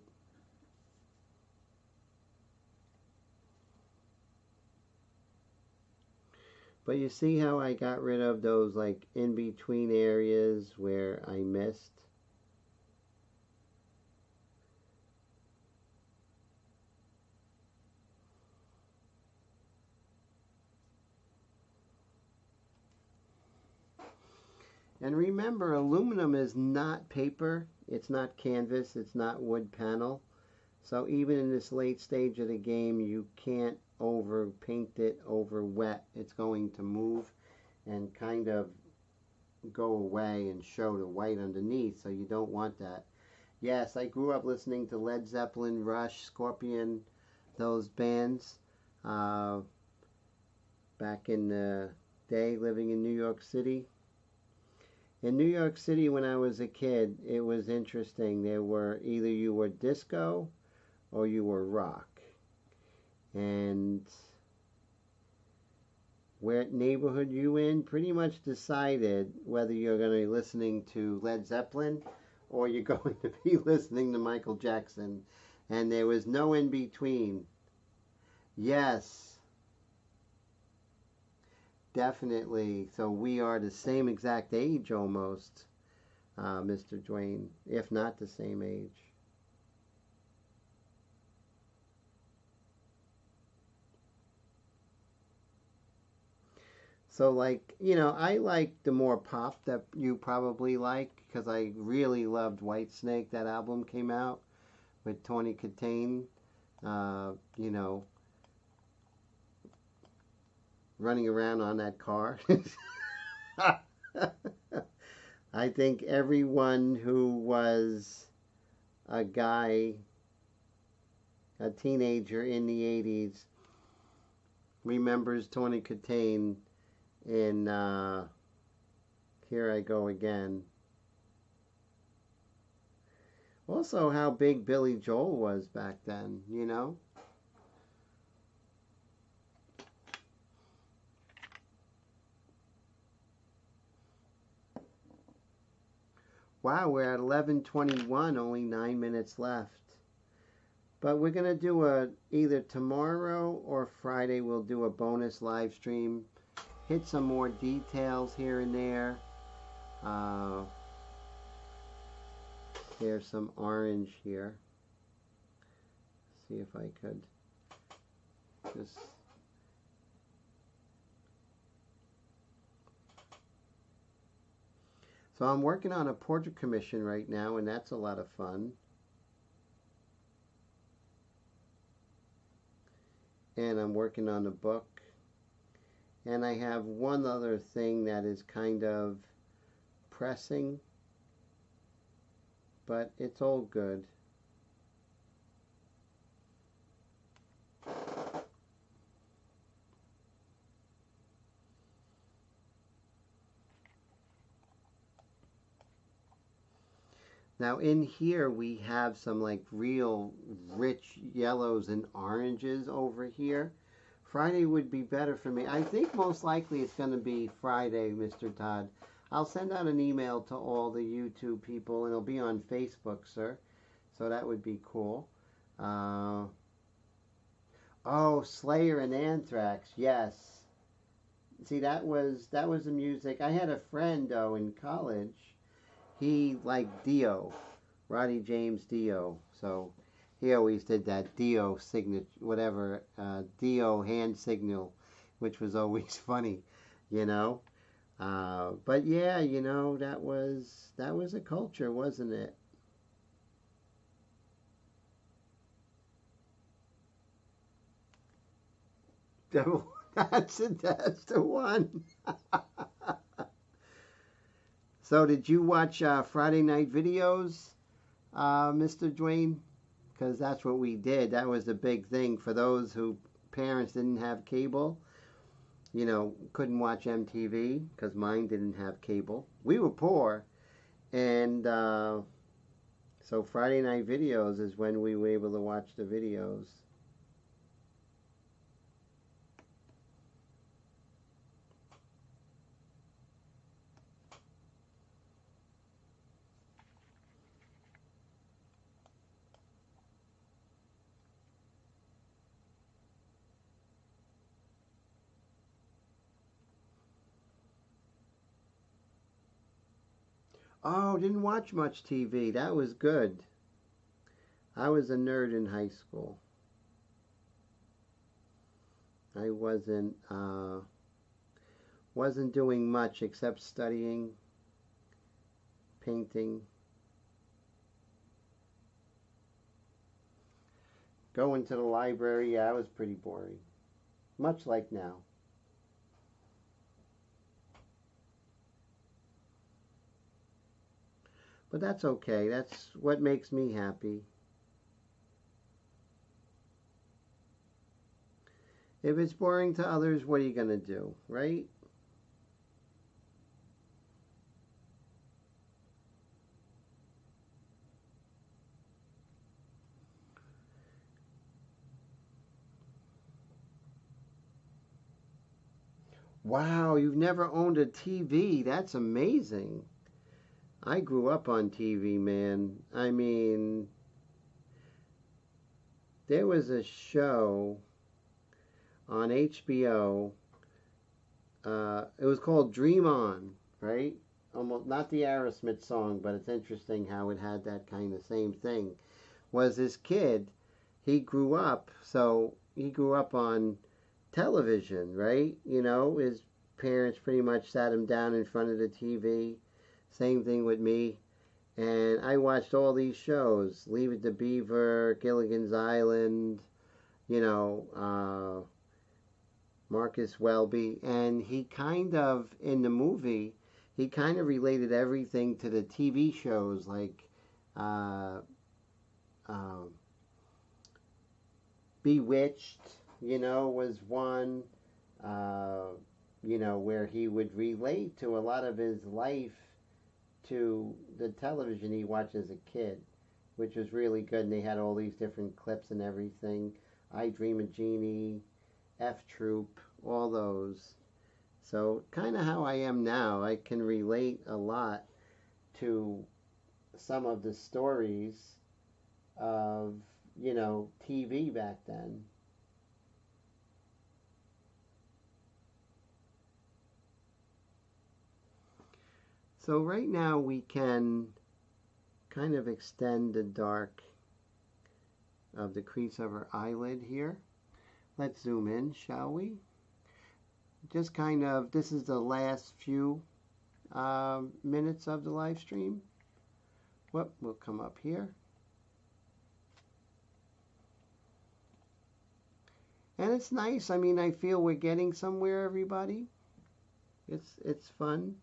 But you see how I got rid of those like in between areas where I missed? And remember, aluminum is not paper, it's not canvas, it's not wood panel. So even in this late stage of the game, you can't over paint it over wet. It's going to move and kind of go away and show the white underneath, so you don't want that. Yes, I grew up listening to Led Zeppelin, Rush, Scorpion, those bands back in the day living in New York City. In New York City, when I was a kid, it was interesting. There were either you were disco or you were rock. And where neighborhood you in pretty much decided whether you're going to be listening to Led Zeppelin or you're going to be listening to Michael Jackson. And there was no in between. Yes. Definitely. So we are the same exact age almost, Mr. Dwayne, if not the same age. So like, you know, I like the more pop that you probably like because I really loved Whitesnake. That album came out with Tony Katane, you know, running around on that car. I think everyone who was a guy, a teenager in the 80s, remembers Tony Katane in Here I Go Again. Also how big Billy Joel was back then, you know? Wow, we're at 11:21, only 9 minutes left. But we're going to do either tomorrow or Friday, we'll do a bonus live stream. Hit some more details here and there. There's some orange here. See if I could Just so I'm working on a portrait commission right now, and that's a lot of fun. And I'm working on a book. And I have one other thing that is kind of pressing, but it's all good. Now in here we have some like real rich yellows and oranges over here. Friday would be better for me. I think most likely it's going to be Friday, Mr. Todd. I'll send out an email to all the YouTube people, and it'll be on Facebook, sir. So that would be cool. Oh, Slayer and Anthrax, yes. See, that was the music. I had a friend though in college. He liked Dio, Roddy James Dio. So he always did that Dio signature, whatever, Dio hand signal, which was always funny, you know. But yeah, you know, that was a culture, wasn't it? That's the one. So did you watch Friday night videos, Mr. Dwayne? Because that's what we did. That was the big thing for those who parents didn't have cable. You know, couldn't watch MTV because mine didn't have cable. We were poor, and so Friday night videos is when we were able to watch the videos. Oh, didn't watch much TV. That was good. I was a nerd in high school. I wasn't doing much except studying, painting, going to the library. Yeah, it was pretty boring. Much like now. But that's okay. That's what makes me happy. If it's boring to others, what are you going to do, right? Wow, you've never owned a TV. That's amazing. I grew up on TV, man. I mean, there was a show on HBO. It was called Dream On, right? Almost not the Aerosmith song, but it's interesting how it had that kind of same thing. Was this kid? He grew up on television, right? You know, his parents pretty much sat him down in front of the TV. Same thing with me. And I watched all these shows: Leave It to Beaver, Gilligan's Island, you know, Marcus Welby, and he kind of in the movie he kind of related everything to the TV shows like uh, um, Bewitched, you know, was one. Uh, you know, where he would relate to a lot of his life to the television he watched as a kid, which was really good. And they had all these different clips and everything. I Dream of Jeannie, F Troop, all those. So, kind of how I am now. I can relate a lot to some of the stories of, you know, TV back then. So, right now we can kind of extend the dark of the crease of her eyelid here Let's zoom in, shall we? Just kind of, this is the last few minutes of the live stream. Whoop, we'll come up here. And it's nice. I mean, I feel we're getting somewhere, everybody. It's fun.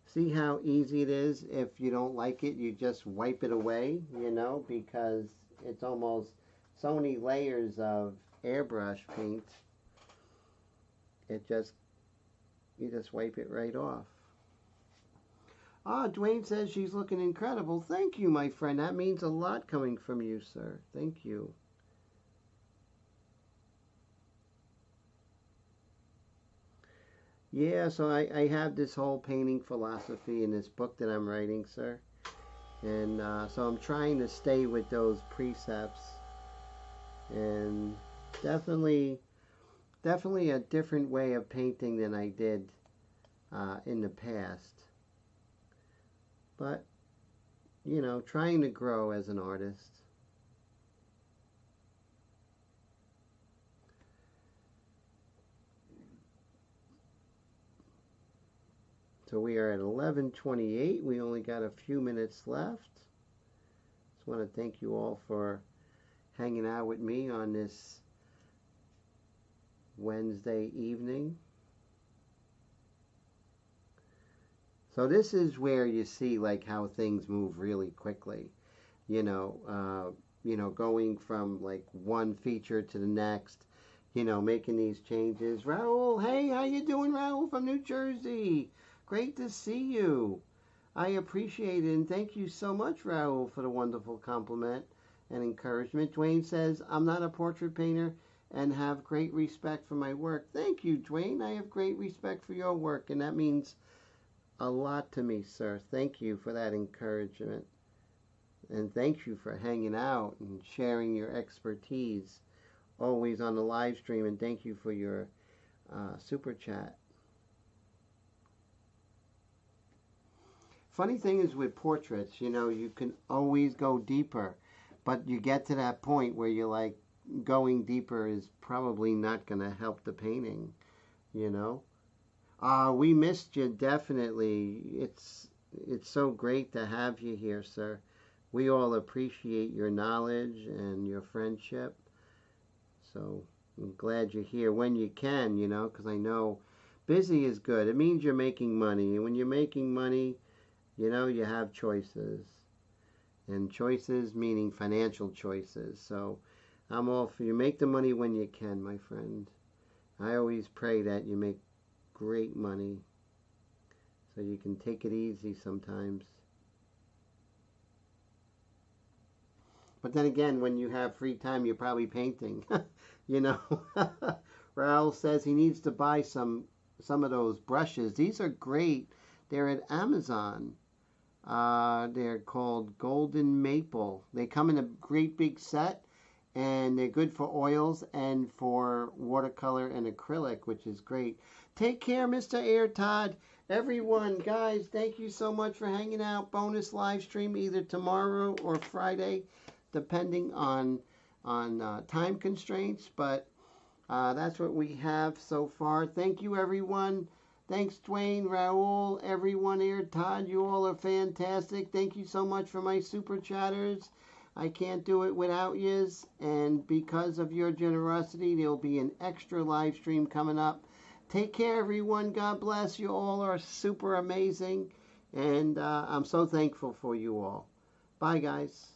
See how easy it is? If you don't like it, you just wipe it away, you know, because it's almost so many layers of airbrush paint. You just wipe it right off. Ah, Dwayne says she's looking incredible. Thank you, my friend. That means a lot coming from you, sir. Thank you. Yeah, so I have this whole painting philosophy in this book that I'm writing, sir. And so I'm trying to stay with those precepts. And definitely a different way of painting than I did in the past. But, you know, trying to grow as an artist. So we are at 11:28. We only got a few minutes left. Just want to thank you all for hanging out with me on this Wednesday evening. So this is where you see like how things move really quickly. You know, going from like one feature to the next. You know, making these changes. Raul, hey, how you doing, Raul from New Jersey? Great to see you. I appreciate it, and thank you so much, Raul, for the wonderful compliment and encouragement. Dwayne says, I'm not a portrait painter and have great respect for my work. Thank you, Dwayne. I have great respect for your work, and that means a lot to me, sir. Thank you for that encouragement. And thank you for hanging out and sharing your expertise always on the live stream, and thank you for your super chat. Funny thing is with portraits, you know, you can always go deeper, but you get to that point where you're like, going deeper is probably not going to help the painting, you know. We missed you, definitely. It's so great to have you here, sir. We all appreciate your knowledge and your friendship. So I'm glad you're here when you can, you know, because I know busy is good. It means you're making money. And when you're making money, you know, you have choices. And choices meaning financial choices. So I'm all for you. Make the money when you can, my friend. I always pray that you make great money so you can take it easy sometimes. But then again, when you have free time, you're probably painting. You know, Raul says he needs to buy some of those brushes. These are great. They're at Amazon. They're called Golden Maple. They come in a great big set, and they're good for oils and for watercolor and acrylic, which is great. Take care, Mr. Air Todd. Everyone, guys, thank you so much for hanging out. Bonus live stream either tomorrow or Friday, depending on time constraints. But that's what we have so far. Thank you, everyone. Thanks, Dwayne, Raul, everyone here. Todd, you all are fantastic. Thank you so much for my super chatters. I can't do it without yous. And because of your generosity, there'll be an extra live stream coming up. Take care, everyone. God bless. You all are super amazing. And I'm so thankful for you all. Bye, guys.